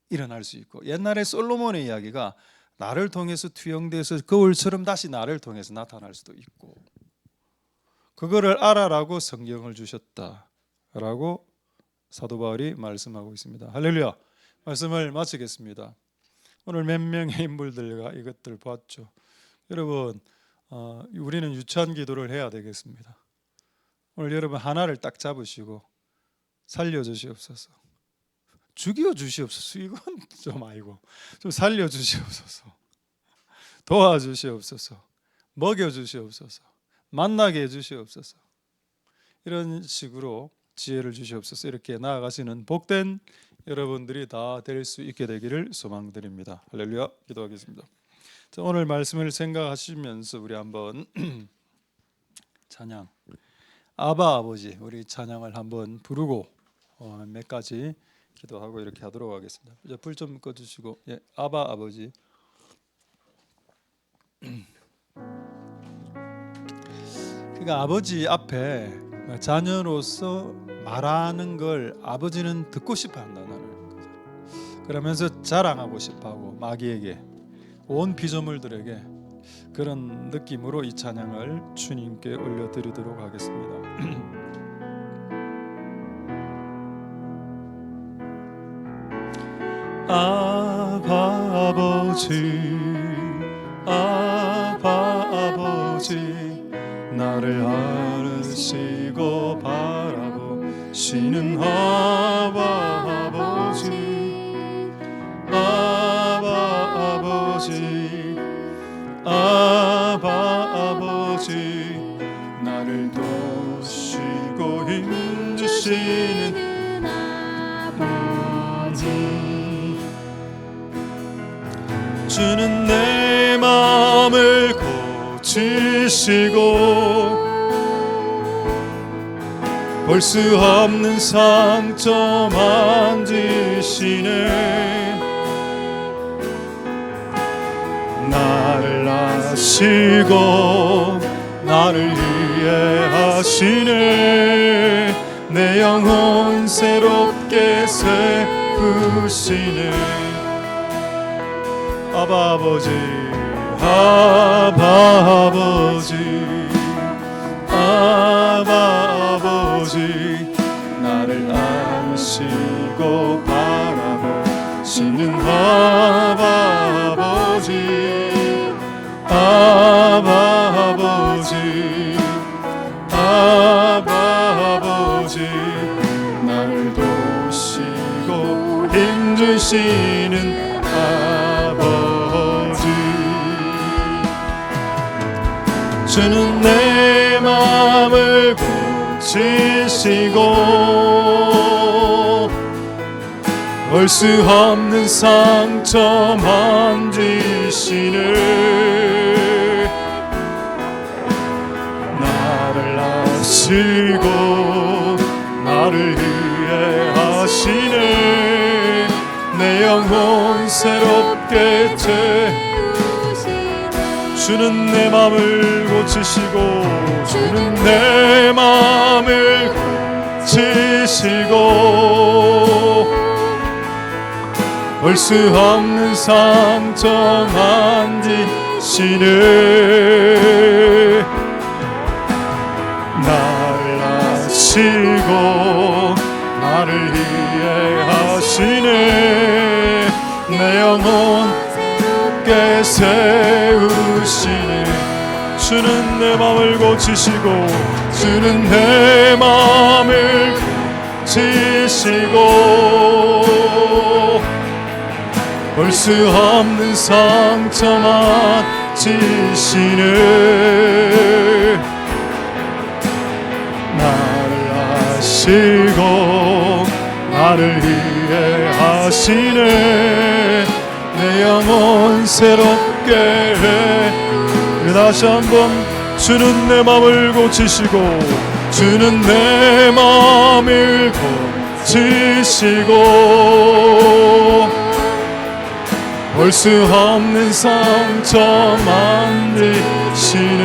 Speaker 1: 일어날 수 있고, 옛날에 솔로몬의 이야기가 나를 통해서 투영돼서 거울처럼 다시 나를 통해서 나타날 수도 있고, 그거를 알아라고 성경을 주셨다라고 사도 바울이 말씀하고 있습니다. 할렐루야. 말씀을 마치겠습니다. 오늘 몇 명의 인물들과 이것들 봤죠. 여러분, 우리는 유찬 기도를 해야 되겠습니다. 오늘 여러분 하나를 딱 잡으시고 살려주시옵소서, 죽여주시옵소서, 이건 좀 아니고 좀 살려주시옵소서, 도와주시옵소서, 먹여주시옵소서, 만나게 해주시옵소서, 이런 식으로 지혜를 주시옵소서, 이렇게 나아가시는 복된 여러분들이 다 될 수 있게 되기를 소망드립니다. 할렐루야. 기도하겠습니다. 자, 오늘 말씀을 생각하시면서 우리 한번 찬양, 아바 아버지, 우리 찬양을 한번 부르고 몇 가지 기도하고 이렇게 하도록 하겠습니다. 이제 불 좀 꺼주시고, 아바 아버지. 그러니까 아버지 앞에 자녀로서 말하는 걸 아버지는 듣고 싶어 한다는 거죠. 그러면서 자랑하고 싶어하고 마귀에게, 온 피조물들에게 그런 느낌으로 이 찬양을 주님께 올려드리도록 하겠습니다. 아바 아버지, 아바 아버지, 나를 아르시고 바라보시는 아바 아버지, 아바 아버지, 아바 아버지, 나를 도우시고 힘주시는 아버지, 주는 내 마음을 고치시고 볼 수 없는 상처 만지시네. 나를 아시고 나를 이해하시네. 내 영혼 새롭게 세우시네. 아바 아버지, 아바 아버지, 아바 아버지, 나를 아시고 바라보시는 아바 아버지, 아바 아버지, 아바 아버지, 나를 도우시고 힘주시는 아버지. 주는 내 마음을 고치시고 볼 수 없는 상처 만지시네. 나를 아시고 나를 이해하시네. 내 영혼 새롭게 주는 내 마음을 고치시고, 주는 내 마음을 고치시고 볼 수 없는 상처 만지시네. 나를 아시고 나를 이해하시네. 내 영혼 새롭게 세우시네. 주는 내 마음을 고치시고, 주는 내 마음을 고치시고 볼 수 없는 상처 만지시네. 나를 아시고 나를 이해하시네. 내 영혼 새롭게 다시 한번, 주는 내 마음을 고치시고, 주는 내 마음을 고치시고 볼 수 없는 상처 만지시네.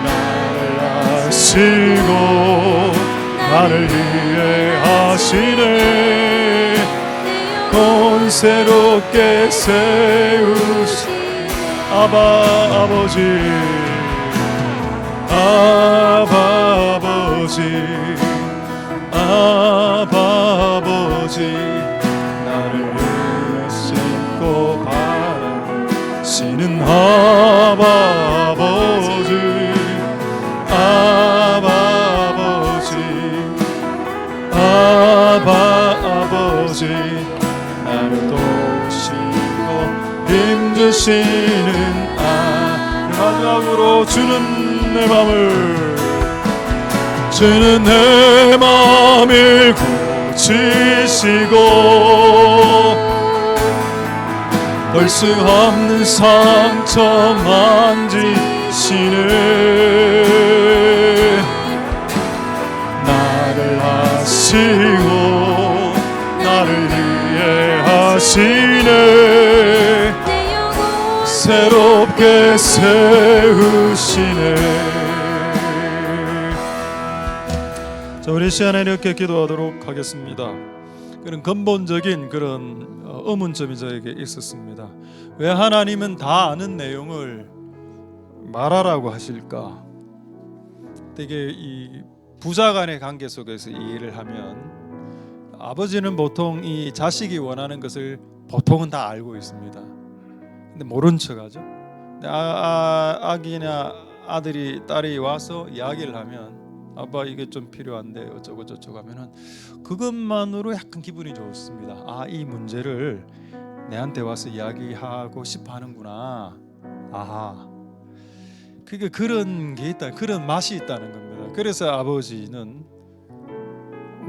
Speaker 1: 나를 아시고 나를 이해하시네. 온 새롭게 세우시 아바 아버지, 아바 아버지, 아바 아버지, 나를 씻고 바라시는 아바 아버지, 아바 아버지, 아바 아버지, 나를 도우시고 힘주시는 마지막으로 주는 내 맘을, 주는 내 맘을 고치시고 볼 수 없는 상처 만지시네. 나를 아시고 나를 이해하시네. 새롭게 세우시네. 자, 우리 시간에 이렇게 기도하도록 하겠습니다. 그런 근본적인 그런 의문점이 저에게 있었습니다. 왜 하나님은 다 아는 내용을 말하라고 하실까? 되게 이 부자간의 관계 속에서 이해를 하면 아버지는 보통 이 자식이 원하는 것을 보통은 다 알고 있습니다. 근데 모른 척하죠. 아기나 아들이 딸이 와서 이야기를 하면 아빠 이게 좀 필요한데 어쩌고 저쩌고 하면은 그것만으로 약간 기분이 좋습니다. 아, 이 문제를 내한테 와서 이야기하고 싶어 하는구나. 아하. 그게 그런 게 있다, 그런 맛이 있다는 겁니다. 그래서 아버지는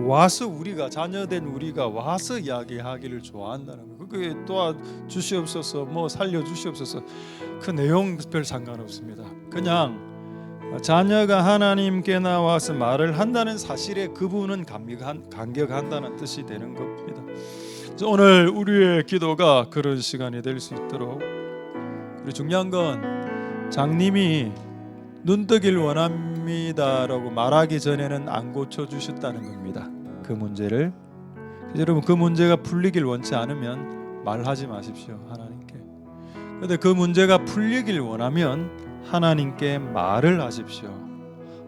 Speaker 1: 와서 우리가 자녀된 우리가 와서 이야기하기를 좋아한다는 거예요. 그게 도와주시옵소서, 뭐 살려주시옵소서, 그 내용 별 상관없습니다. 그냥 자녀가 하나님께 나와서 말을 한다는 사실에 그분은 감격한다는 뜻이 되는 겁니다. 오늘 우리의 기도가 그런 시간이 될 수 있도록, 우리 중요한 건 장님이 눈뜨길 원합니다라고 말하기 전에는 안 고쳐주셨다는 겁니다. 그 문제를. 여러분, 그 문제가 풀리길 원치 않으면 말하지 마십시오, 하나님께. 그런데 그 문제가 풀리길 원하면 하나님께 말을 하십시오.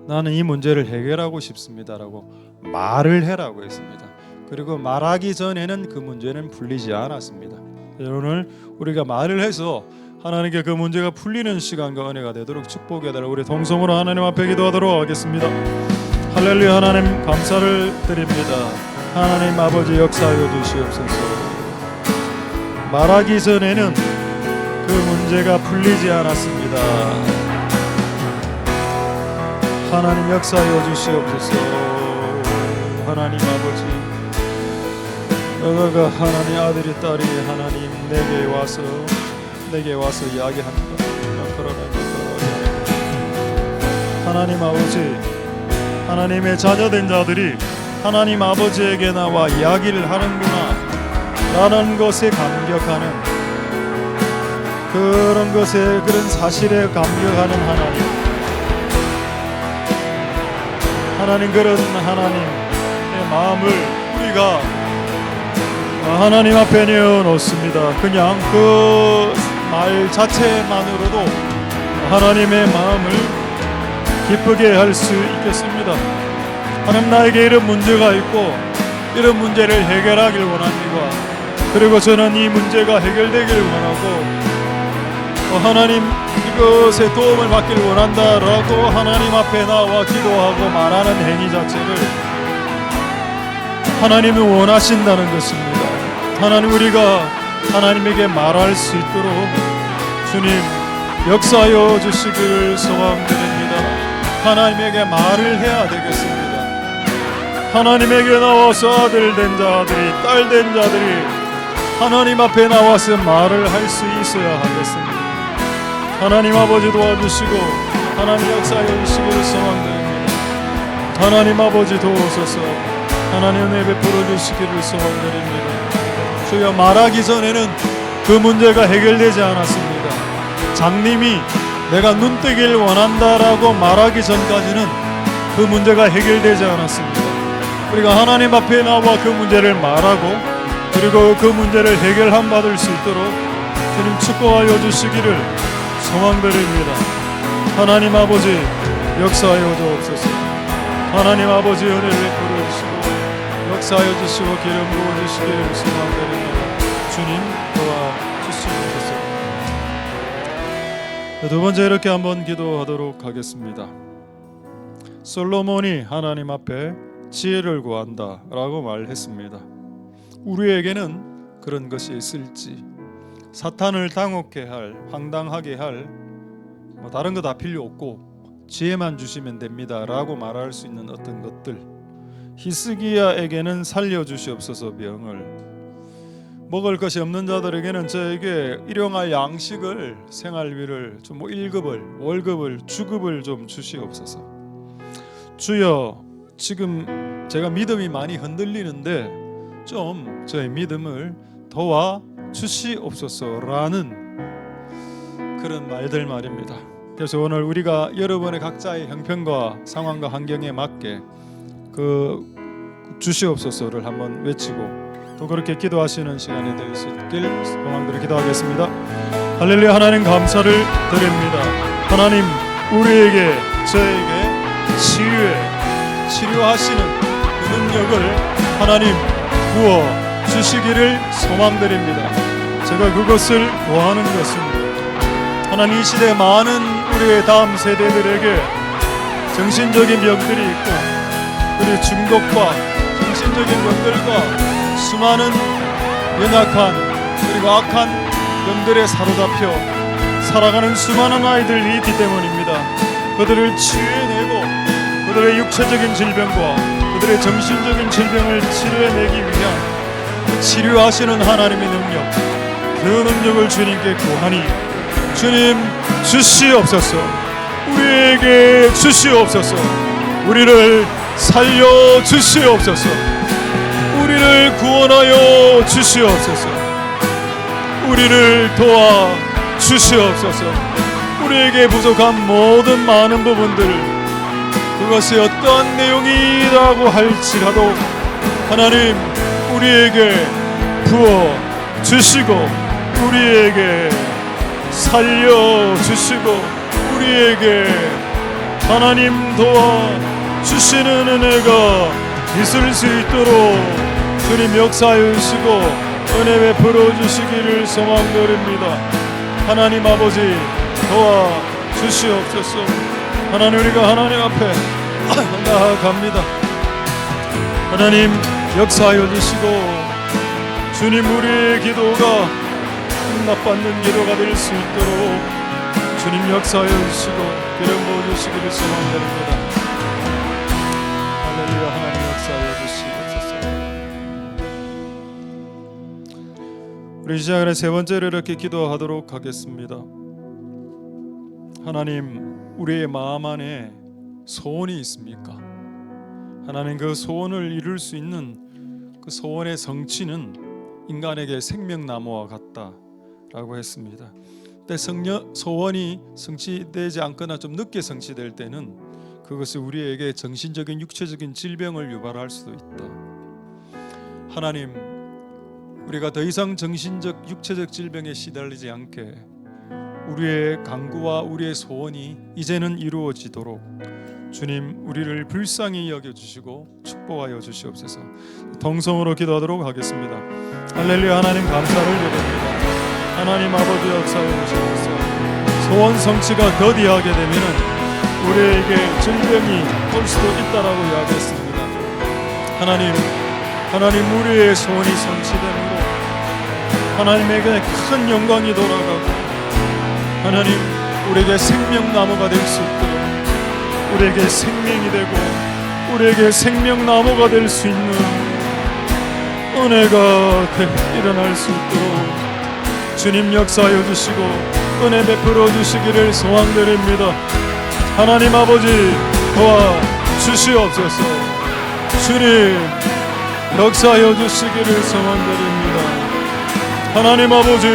Speaker 1: 나는 이 문제를 해결하고 싶습니다라고 말을 해라고 했습니다. 그리고 말하기 전에는 그 문제는 풀리지 않았습니다. 오늘 우리가 말을 해서 하나님께 그 문제가 풀리는 시간과 은혜가 되도록 축복해 달라고 우리 동성으로 하나님 앞에 기도하도록 하겠습니다. 할렐루야. 하나님 감사를 드립니다. 하나님 아버지 역사하여 주시옵소서. 말하기 전에는 그 문제가 풀리지 않았습니다. 하나님 역사하여 주시옵소서. 하나님 아버지, 너가 하나님 아들이 딸이 하나님 내게 와서 이야기합니다. 하나님 아버지, 하나님의 자녀된 자들이 하나님 아버지에게 나와 이야기를 하는구나 라는 것에 감격하는, 그런 것에, 그런 사실에 감격하는 하나님, 그런 하나님의 마음을 우리가 하나님 앞에 내어놓습니다. 그냥 그 말 자체만으로도 하나님의 마음을 기쁘게 할 수 있겠습니다. 하나님, 나에게 이런 문제가 있고 이런 문제를 해결하길 원합니다. 그리고 저는 이 문제가 해결되길 원하고 하나님 이것에 도움을 받길 원한다라고 하나님 앞에 나와 기도하고 말하는 행위 자체를 하나님이 원하신다는 것입니다. 하나님, 우리가 하나님에게 말할 수 있도록 주님 역사하여 주시기를 소망드립니다. 하나님에게 말을 해야 되겠습니다. 하나님에게 나와서 아들 된 자들이, 딸 된 자들이 하나님 앞에 나와서 말을 할 수 있어야 하겠습니다. 하나님 아버지 도와주시고 하나님 역사하여 주시기를 소망드립니다. 하나님 아버지 도우소서. 하나님 은혜 베풀어 주시기를 소망드립니다. 주여, 말하기 전에는 그 문제가 해결되지 않았습니다. 장님이 내가 눈뜨길 원한다라고 말하기 전까지는 그 문제가 해결되지 않았습니다. 우리가 하나님 앞에 나와 그 문제를 말하고 그리고 그 문제를 해결함 받을 수 있도록 주님 축복하여 주시기를 소망드립니다. 하나님 아버지 역사하여 주옵소서. 하나님 아버지 은혜를 베풀어 주시고 역사하여 주시고 기름 부어 주시기를 소망드립니다. 주님 도와주시옵소서. 두 번째 이렇게 한번 기도하도록 하겠습니다. 솔로몬이 하나님 앞에 지혜를 구한다 라고 말했습니다. 우리에게는 그런 것이 있을지, 사탄을 당혹해 할, 황당하게 할 다른 거 다 필요 없고 지혜만 주시면 됩니다 라고 말할 수 있는 어떤 것들, 히스기야에게는 살려주시옵소서. 병을 먹을 것이 없는 자들에게는 저에게 일용할 양식을, 생활비를 좀 1급을, 월급을, 주급을 좀 주시옵소서. 주여, 지금 제가 믿음이 많이 흔들리는데 좀 저의 믿음을 도와 주시옵소서라는 그런 말들 말입니다. 그래서 오늘 우리가 여러분의 각자의 형편과 상황과 환경에 맞게 그 주시옵소서를 한번 외치고 또 그렇게 기도하시는 시간이 될 수 있길 소망드려 기도하겠습니다. 할렐루야. 하나님 감사를 드립니다. 하나님, 우리에게, 저에게 치료하시는 그 능력을 하나님 부어 주시기를 소망드립니다. 제가 그것을 구하는 것입니다. 하나님, 이 시대 많은 우리의 다음 세대들에게 정신적인 병들이 있고 그리고 중독과 정신적인 병들과 수많은 연약한 그리고 악한 병들에 사로잡혀 살아가는 수많은 아이들이 있기 때문입니다. 그들을 치유해내고 그들의 육체적인 질병과 그들의 정신적인 질병을 치료해내기 위한 치료하시는 하나님의 능력, 그 능력을 주님께 구하니 주님 주시옵소서. 우리에게 주시옵소서. 우리를 살려 주시옵소서. 우리를 구원하여 주시옵소서. 우리를 도와 주시옵소서. 우리에게 부족한 모든 많은 부분들, 그것이 어떠한 내용이라고 할지라도 하나님 우리에게 부어 주시고 우리에게 살려 주시고 우리에게 하나님 도와 주시는 은혜가 있을 수 있도록 주님 역사해 주시고 은혜 베풀어 주시기를 소망드립니다. 하나님 아버지 도와 주시옵소서. 하나님 우리가 하나님 앞에 나아갑니다. 하나님 역사하여 주시고 주님 우리의 기도가 응답받는 기도가 될 수 있도록 주님 역사하여 주시고 기름 부어 주시기를 소망드립니다. 할렐루야. 하나님 역사하여 주시옵소서. 우리 시작을 세 번째로 이렇게 기도하도록 하겠습니다. 하나님 우리의 마음 안에 소원이 있습니까? 하나님 그 소원을 이룰 수 있는 그 소원의 성취는 인간에게 생명나무와 같다라고 했습니다. 근데 소원이 성취되지 않거나 좀 늦게 성취될 때는 그것이 우리에게 정신적인 육체적인 질병을 유발할 수도 있다. 하나님 우리가 더 이상 정신적 육체적 질병에 시달리지 않게 우리의 간구와 우리의 소원이 이제는 이루어지도록 주님 우리를 불쌍히 여겨주시고 축복하여 주시옵소서. 동성으로 기도하도록 하겠습니다. 할렐루야. 하나님 감사를 드립니다. 하나님 아버지 역사해 주시옵소서. 소원 성취가 더디하게 되면 우리에게 질병이 올 수도 있다라고 이야기했습니다. 하나님 우리의 소원이 성취되므로 하나님에게 큰 영광이 돌아가고 하나님 우리에게 생명나무가 될 수 있도록 우리에게 생명이 되고 우리에게 생명나무가 될 수 있는 은혜가 일어날 수 있도록 주님 역사하여 주시고 은혜 베풀어 주시기를 소망드립니다. 하나님 아버지 도와 주시옵소서. 주님 역사하여 주시기를 소망드립니다. 하나님 아버지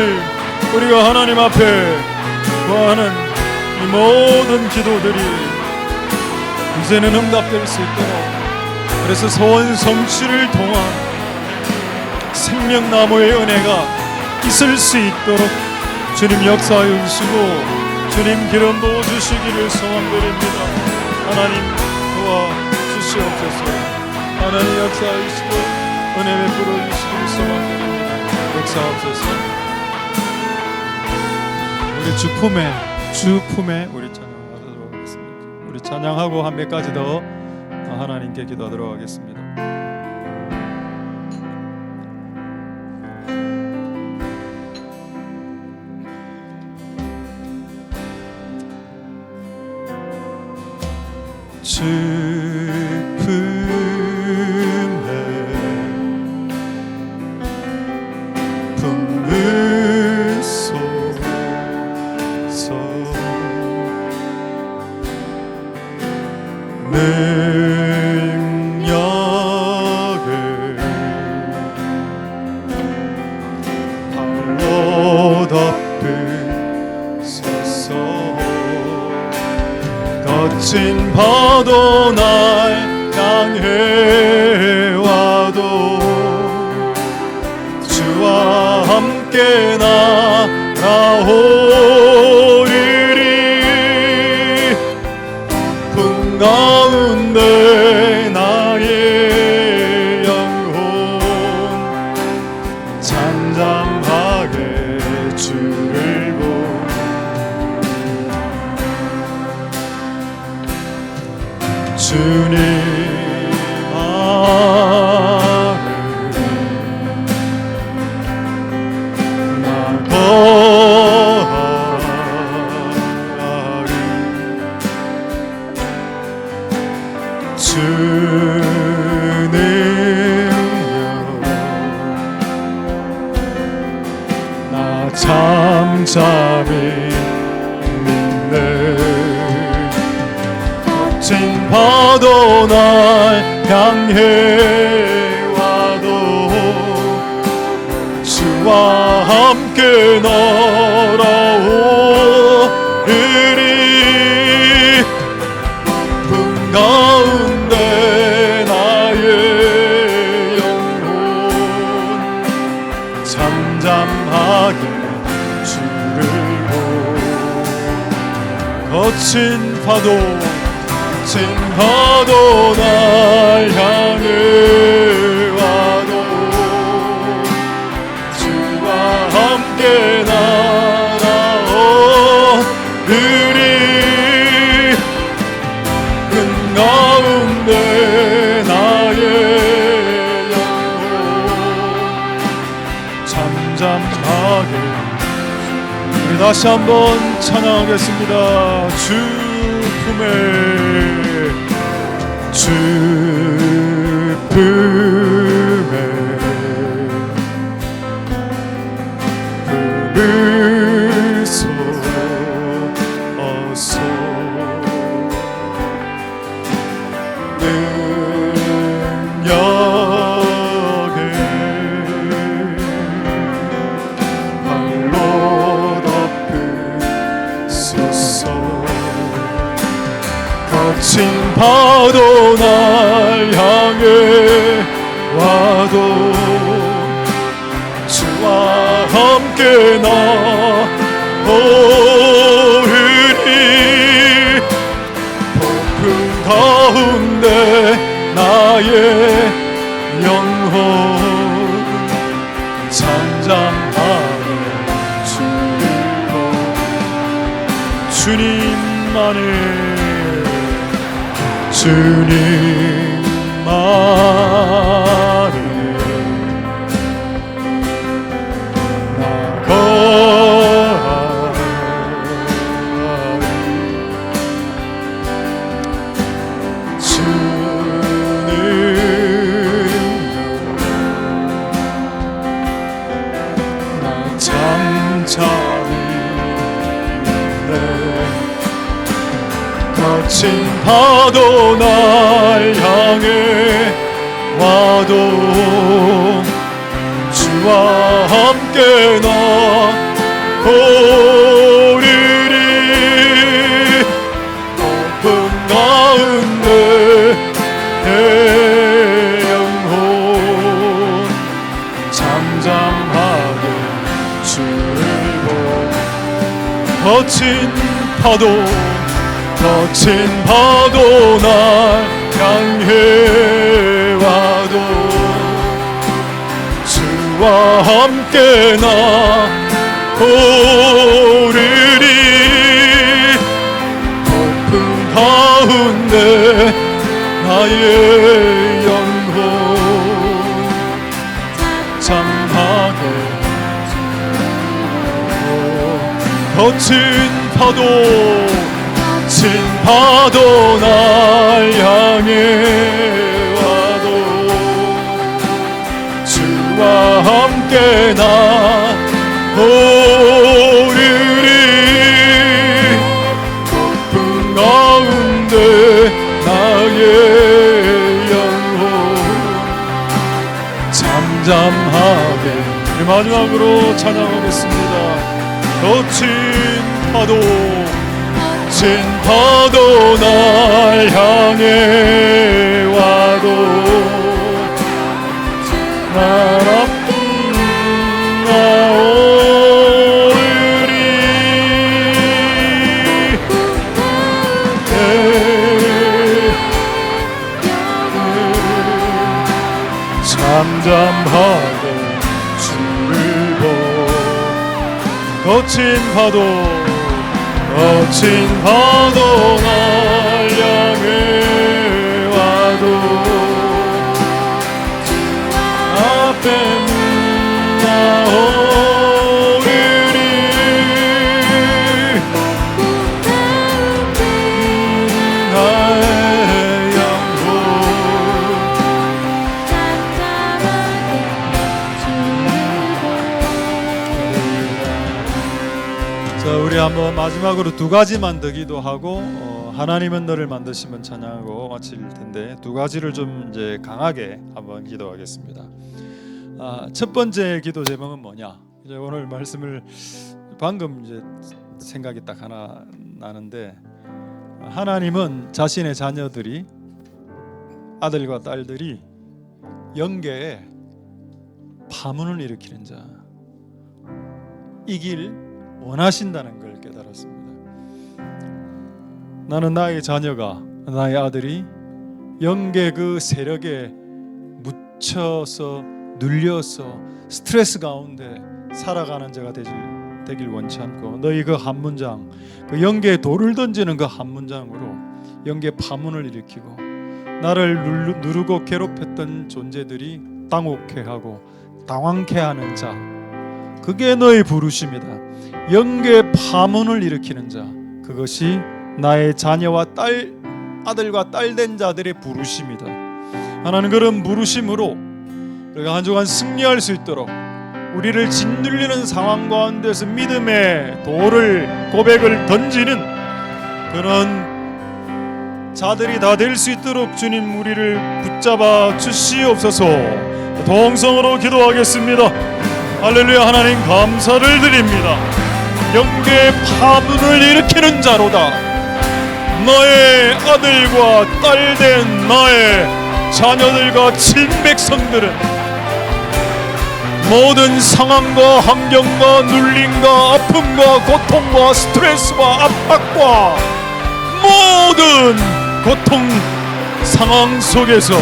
Speaker 1: 우리가 하나님 앞에 구하는 이 모든 기도들이 이제는 응답될 수 있도록 그래서 소원 성취를 통한 생명나무의 은혜가 있을 수 있도록 주님 역사하여 주시고 주님 기름 부어 주시기를 소망드립니다. 하나님 도와 주시옵소서. 하나님 역사하여 주시고 은혜 베풀어 주시기를 소망드립니다. 역사하옵소서. 우리 주품에 우리 찬양하도록 하겠습니다. 우리 찬양하고 한 몇 가지 더 하나님께 기도하도록 하겠습니다.
Speaker 2: 품을 쏟아서 능력을 발로 덮으소서. 거친 파도 날 향해 와도 주와 함께 날아오리리. 풍 가운데 나의 영혼 잠잠하게 주를 보. 주님 아를 나 거하리. 주 능력 나 잠잠히 믿네.
Speaker 1: 파도 날 향해 와도 주와 함께 날아오르리. 풍 가운데 나의 영혼 잠잠하게 주를 거친 파도 날 향해 와도 주와 함께 날아오르리. 큰 가운데 나의 영혼 잠잠하게. 우리 다시 한번 찬양하겠습니다. 주 품에 품을 쏟아서 능력에 발로 덮으소서. 거친 파도 날 향해 와도 주와 함께 나오르리. 폭풍 가운데 나의 영혼 잠잠하게 주님만을 주님만을 나가리. 주는 나 잠잠히 거친 파도 날 향해 와도 주와 함께 나오르리. 높은 가운데 내 영혼 잠잠하게 주를 거친 파도 날 향해 와도 주와 함께 나오르리. 폭풍 가운데 나의 영혼 잠잠하게 거친 파도 날 향해 와도 주와 함께 나오르리. 폭풍 가운데 나의 영혼 잠잠하게. 마지막으로 찬양하겠습니다. 거친 파도 날 향해 와도 날 앞에 나오르리. 잠잠하게 주를 거친 파도 날 향해 와도 앞에 나오르리. 나의 영혼 자, 우리 한번 마지막으로 두 가지만 더 기도하고 하나님은 너를 만드시면 찬양하고 마칠 텐데 두 가지를 좀 이제 강하게 한번 기도하겠습니다. 첫 번째 기도 제목은 뭐냐? 이제 오늘 말씀을 방금 이제 생각이 딱 하나 나는데, 하나님은 자신의 자녀들이, 아들과 딸들이 영계에 파문을 일으키는 자, 이길 원하신다는 걸 깨달았습니다. 나는 나의 자녀가, 나의 아들이 영계 그 세력에 묻혀서 눌려서 스트레스 가운데 살아가는 자가 되길 원치 않고, 너희 그 한 문장, 그 영계에 돌을 던지는 그 한 문장으로 영계 파문을 일으키고 나를 누르고 괴롭혔던 존재들이 당혹해하고 당황케 하는 자, 그게 너의 부르심이다. 영계 파문을 일으키는 자, 그것이 나의 자녀와 아들과 딸 된 자들의 부르심이다. 하나님, 그런 부르심으로 우리가 한 주간 승리할 수 있도록 우리를 짓눌리는 상황 가운데서 믿음의 돌을, 고백을 던지는 그런 자들이 다 될 수 있도록 주님 우리를 붙잡아 주시옵소서. 동성으로 기도하겠습니다. 할렐루야. 하나님 감사를 드립니다. 영계 파문을 일으키는 자로다. 너의 아들과 딸 된 나의 자녀들과 친백성들은 모든 상황과 환경과 눌림과 아픔과 고통과 스트레스와 압박과 모든 고통 상황 속에서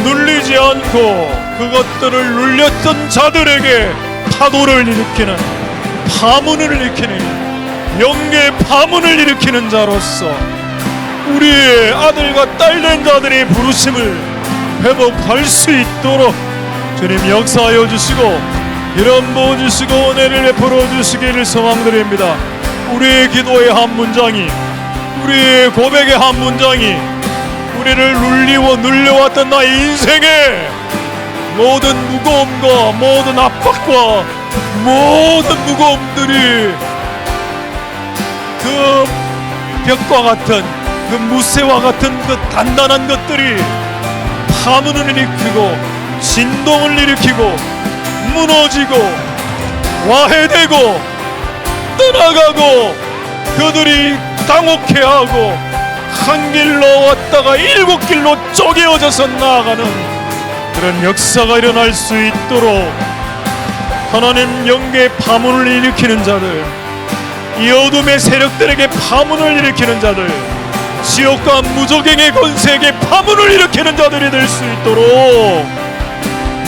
Speaker 1: 눌리지 않고 그것들을 눌렸던 자들에게 파도를 일으키는, 파문을 일으키는, 영계 파문을 일으키는 자로서 우리의 아들과 딸 된 자들의 부르심을 회복할 수 있도록 주님 역사하여 주시고 이런 부어 주시고 은혜를 베풀어 주시기를 소망드립니다. 우리의 기도의 한 문장이, 우리의 고백의 한 문장이 우리를 눌려왔던 나의 인생의 모든 무거움과 모든 압박과 모든 무거움들이 그 벽과 같은, 그 무쇠와 같은 그 단단한 것들이 파문을 일으키고 진동을 일으키고 무너지고 와해되고 떠나가고 그들이 당혹해하고 한 길로 왔다가 7길로 쪼개어져서 나아가는 그런 역사가 일어날 수 있도록 하나님, 영계 파문을 일으키는 자들, 이 어둠의 세력들에게 파문을 일으키는 자들, 지옥과 무저갱의 권세에게 파문을 일으키는 자들이 될 수 있도록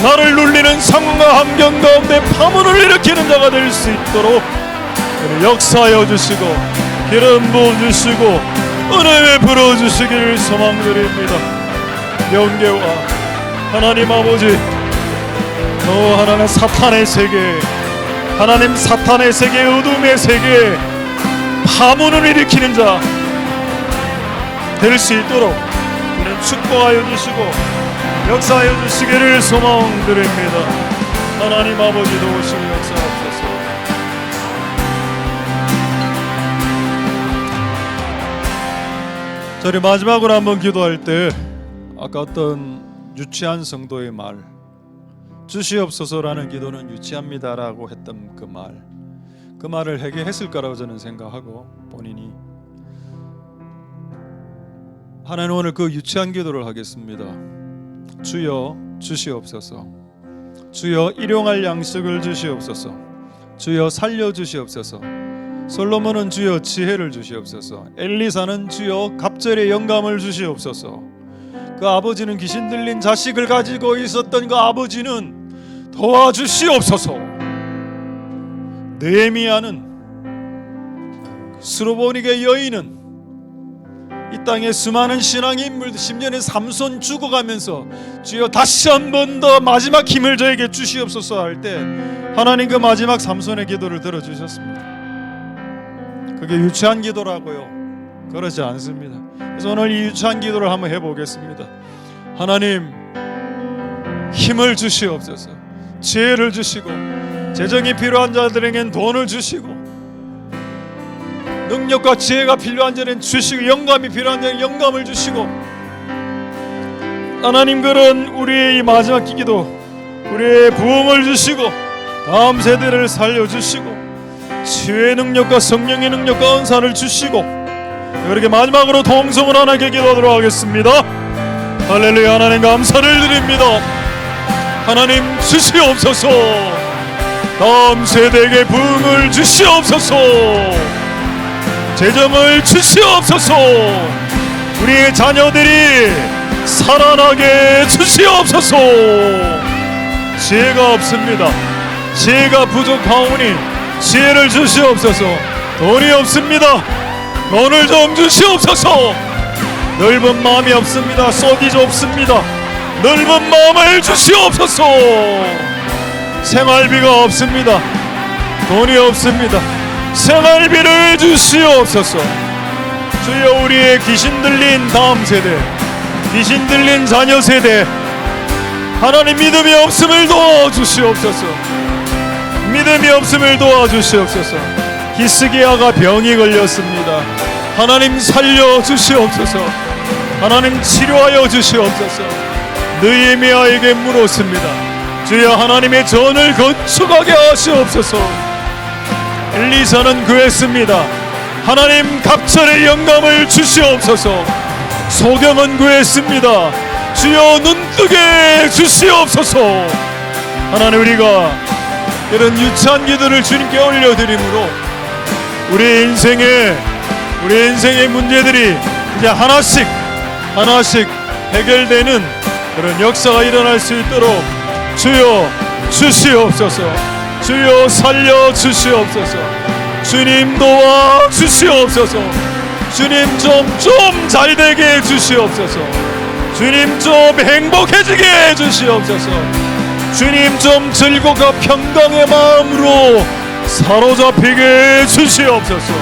Speaker 1: 나를 눌리는 상황과 환경 가운데 파문을 일으키는 자가 될 수 있도록 역사하여 주시고 기름 부어 주시고 은혜 베풀어 주시기를 소망드립니다. 영계와 하나님 아버지, 또 하나는 사탄의 세계, 하나님 사탄의 세계, 어둠의 세계 파문을 일으키는 자 될 수 있도록 우리는 축복하여 주시고 역사하여 주시기를 소망드립니다. 하나님 아버지 도우시고 역사하옵소서. 저희 마지막으로 한번 기도할 때 아까 어떤 유치한 성도의 말, 주시옵소서라는 기도는 유치합니다라고 했던 그 말을 회개했을 거라고 저는 생각하고, 본인이 하나님 오늘 그 유치한 기도를 하겠습니다. 주여 주시옵소서. 주여 일용할 양식을 주시옵소서. 주여 살려주시옵소서. 솔로몬은 주여 지혜를 주시옵소서. 엘리사는 주여 갑절의 영감을 주시옵소서. 그 아버지는 귀신 들린 자식을 가지고 있었던 그 아버지는 도와주시옵소서. 느헤미야는, 스로보닉의 여인은, 이 땅에 수많은 신앙의 인물들, 10년의 삼손 죽어가면서 주여 다시 한 번 더 마지막 힘을 저에게 주시옵소서 할 때 하나님 그 마지막 삼손의 기도를 들어주셨습니다. 그게 유치한 기도라고요? 그렇지 않습니다. 그래서 오늘 이 유치한 기도를 한번 해보겠습니다. 하나님, 힘을 주시옵소서. 지혜를 주시고, 재정이 필요한 자들에겐 돈을 주시고, 능력과 지혜가 필요한 자는 주시고 영감이 필요한 자는 영감을 주시고 하나님 그런 우리의 이 마지막 기기도 우리의 부흥을 주시고 다음 세대를 살려주시고 치유의 능력과 성령의 능력과 은사를 주시고 그렇게 마지막으로 동성을 하나님께 기도하도록 하겠습니다. 할렐루야. 하나님 감사를 드립니다. 하나님 주시옵소서. 다음 세대에게 부흥을 주시옵소서. 재정을 주시옵소서. 우리의 자녀들이 살아나게 주시옵소서. 지혜가 없습니다. 지혜가 부족하오니 지혜를 주시옵소서. 돈이 없습니다. 돈을 좀 주시옵소서. 넓은 마음이 없습니다. 쏙이 좁습니다. 넓은 마음을 주시옵소서. 생활비가 없습니다. 돈이 없습니다. 생활비를 주시옵소서. 주여 우리의 귀신 들린 다음 세대, 귀신 들린 자녀 세대, 하나님 믿음이 없음을 도와주시옵소서. 믿음이 없음을 도와주시옵소서. 히스기야가 병이 걸렸습니다. 하나님 살려주시옵소서. 하나님 치료하여 주시옵소서. 느헤미야에게 물었습니다. 주여 하나님의 전을 건축하게 하시옵소서. 엘리사는 구했습니다. 하나님 갑절의 영감을 주시옵소서. 소경은 구했습니다. 주여 눈뜨게 주시옵소서. 하나님 우리가 이런 유치한 기도를 주님께 올려드림으로 우리 인생의 문제들이 이제 하나씩 해결되는 그런 역사가 일어날 수 있도록 주여 주시옵소서. 주여 살려 주시옵소서. 주님 도와 주시옵소서. 주님 좀 잘되게 해 주시옵소서. 주님 좀 행복해지게 해 주시옵소서. 주님 좀 즐겁고 평강의 마음으로 사로잡히게 해 주시옵소서.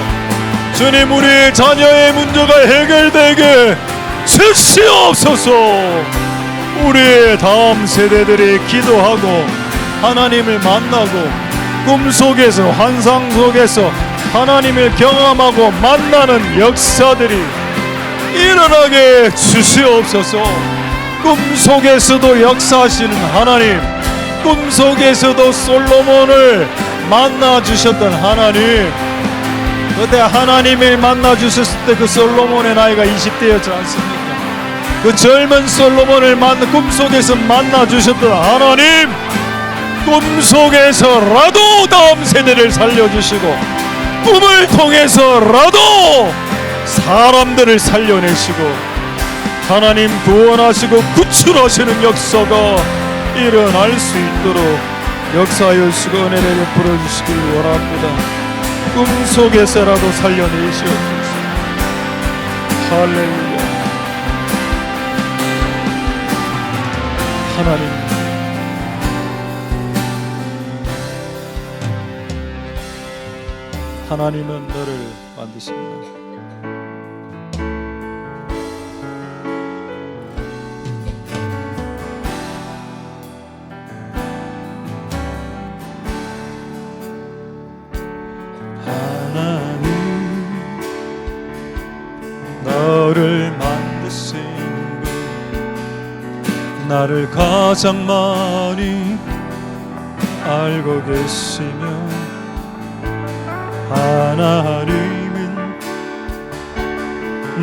Speaker 1: 주님 우리 자녀의 문제가 해결되게 주시옵소서. 우리의 다음 세대들이 기도하고 하나님을 만나고 꿈속에서 환상 속에서 하나님을 경험하고 만나는 역사들이 일어나게 주시옵소서. 꿈속에서도 역사하시는 하나님, 꿈속에서도 솔로몬을 만나 주셨던 하나님, 그때 하나님을 만나 주셨을 때 그 솔로몬의 나이가 20대였지 않습니까? 그 젊은 솔로몬을 꿈속에서 만나 주셨던 하나님, 꿈속에서라도 다음 세대를 살려주시고 꿈을 통해서라도 사람들을 살려내시고 하나님 구원하시고 구출하시는 역사가 일어날 수 있도록 역사하여 주시고 은혜를 베풀어 주시길 원합니다. 꿈속에서라도 살려내시옵소서. 할렐루야. 하나님 하나님은 너를 만드십니다.
Speaker 2: 하나님 너를 만드신 분, 나를 가장 많이 알고 계시며 하나님은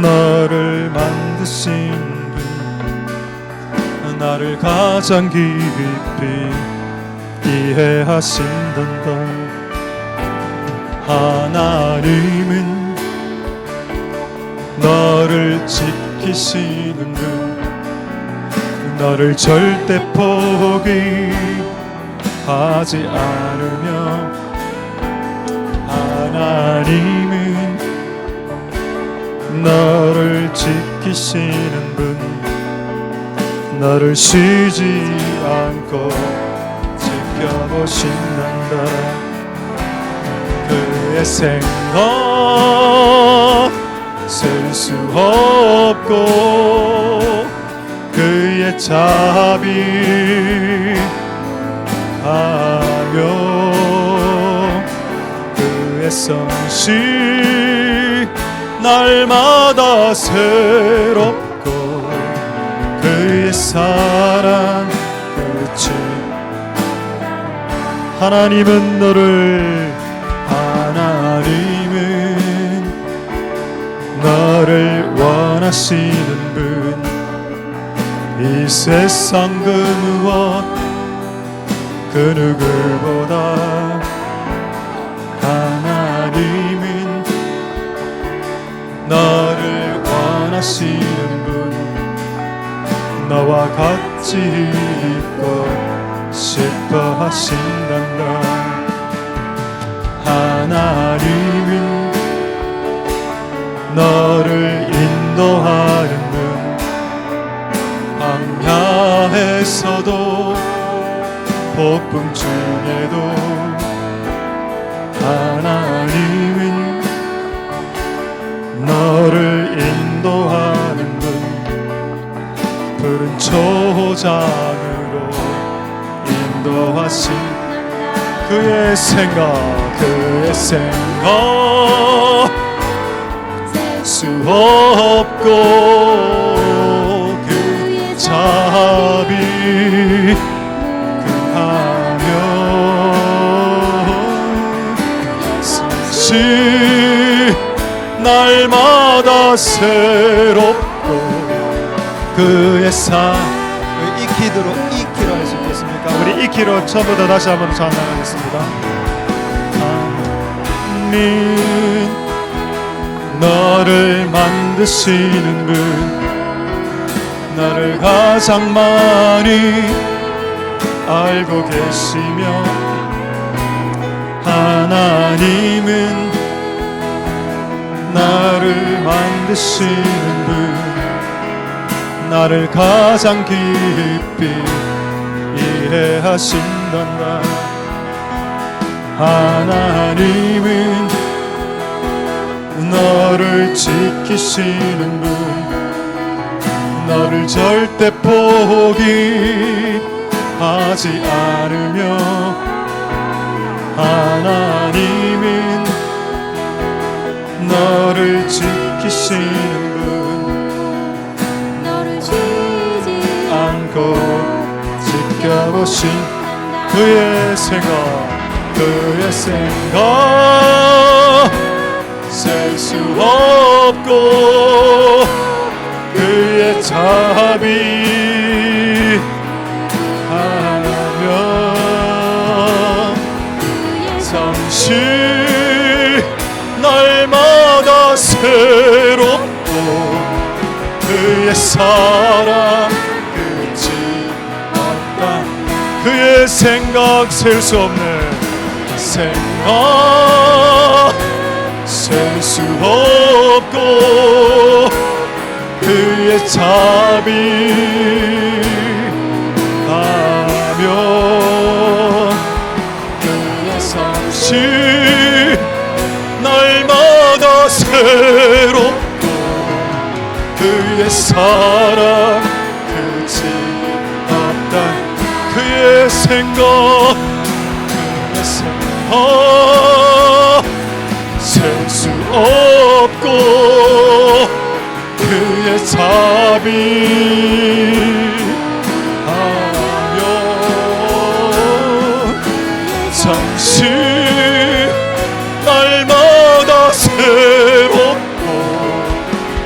Speaker 2: 너를 만드신 분, 나를 가장 깊이 이해하신단다. 하나님은 너를 지키시는 분, 너를 절대 포기하지 않으며 하나님은 너를 지키시는 분, 너를 쉬지 않고 지켜보신단다. 그의 생각 셀 수 없고 그의 자비하며 그의 성실 날마다 새롭고 그의 사랑 끝이 하나님은 너를 원하시는 분 이 세상 그 무엇 그 누구보다 하나님은 너를 원하시는 분 너와 같이 있고 싶어 하신단다 하나님은 너를 인도하는 분 광야에서도 폭풍 중에도 하나님은 너를 인도하는 분 푸른 초장으로 인도하신 그의 생각 수 없고 그 자비 그하며 사실 날마다 새롭고 그의
Speaker 1: 이키로 할 수 있겠습니까?
Speaker 2: 우리 이키로 처음부터 다시 한번 찬양하겠습니다. 하나님 너를 만드시는 분 나를 가장 많이 알고 계시며 하나님은 나를 만드시는 분 나를 가장 깊이 이해하신단다 하나님은 너를 지키시는 분 너를 절대 포기하지 않으며 하나님은 너를 지키시는 분
Speaker 3: 너를 쉬지
Speaker 2: 않고 지켜보신 그의 생각 셀 수 없고 그의 자비 하며 성실 날마다 새롭고 그의 사랑 끝이 없다 그의 생각 셀 수 없는 생각 셀 수 없고 그의 자비 하며 그의 성실 날마다 새롭고 그의 사랑 끝이 없다 그의 생각 셀 수 없고 그의 자비 하며 성실 날마다 새롭고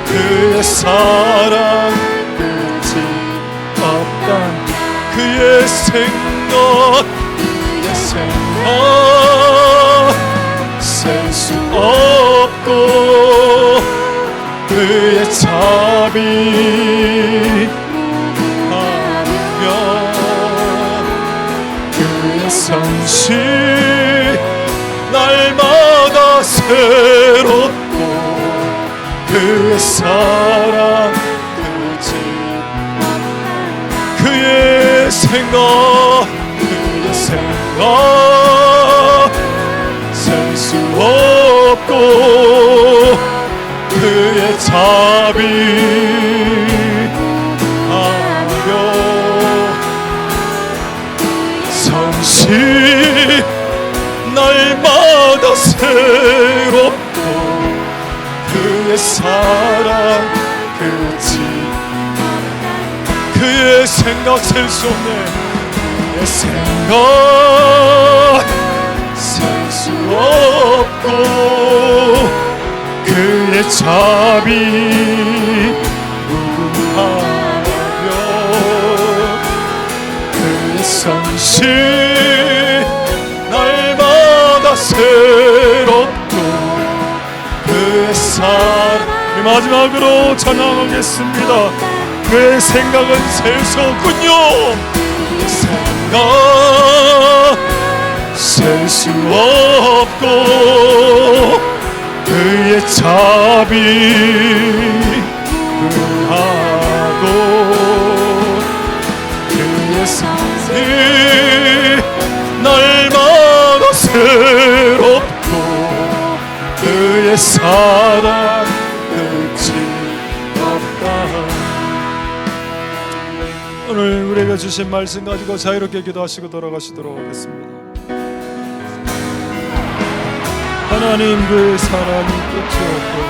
Speaker 2: 그의 사랑 끝이 없다 그의 생각 셀 수 없고 그의 자비 하며 그의 성실 날마다 새롭고 그의 사랑 그의 생각 셀 수 없고 그의 자비 하며 성실 날마다 새롭고 그의 그의 사랑 끝이 그의 생각 셀 수 없네 그의 생각 셀 수 없고 그의 자비 무궁하며 그의 성실 날마다 새롭고 그의 사랑 마지막으로 찬양하겠습니다. 그의 생각은 셀 수 없군요. 그의 생각 셀 수 없고 그의 자비 무궁하고 그의 성실 날마다 새롭고 그의 사랑 끝이 없다.
Speaker 1: 오늘 우리에게 주신 말씀 가지고 자유롭게 기도하시고 돌아가시도록 하겠습니다. 하나님, 그의 사랑이 끝이 없고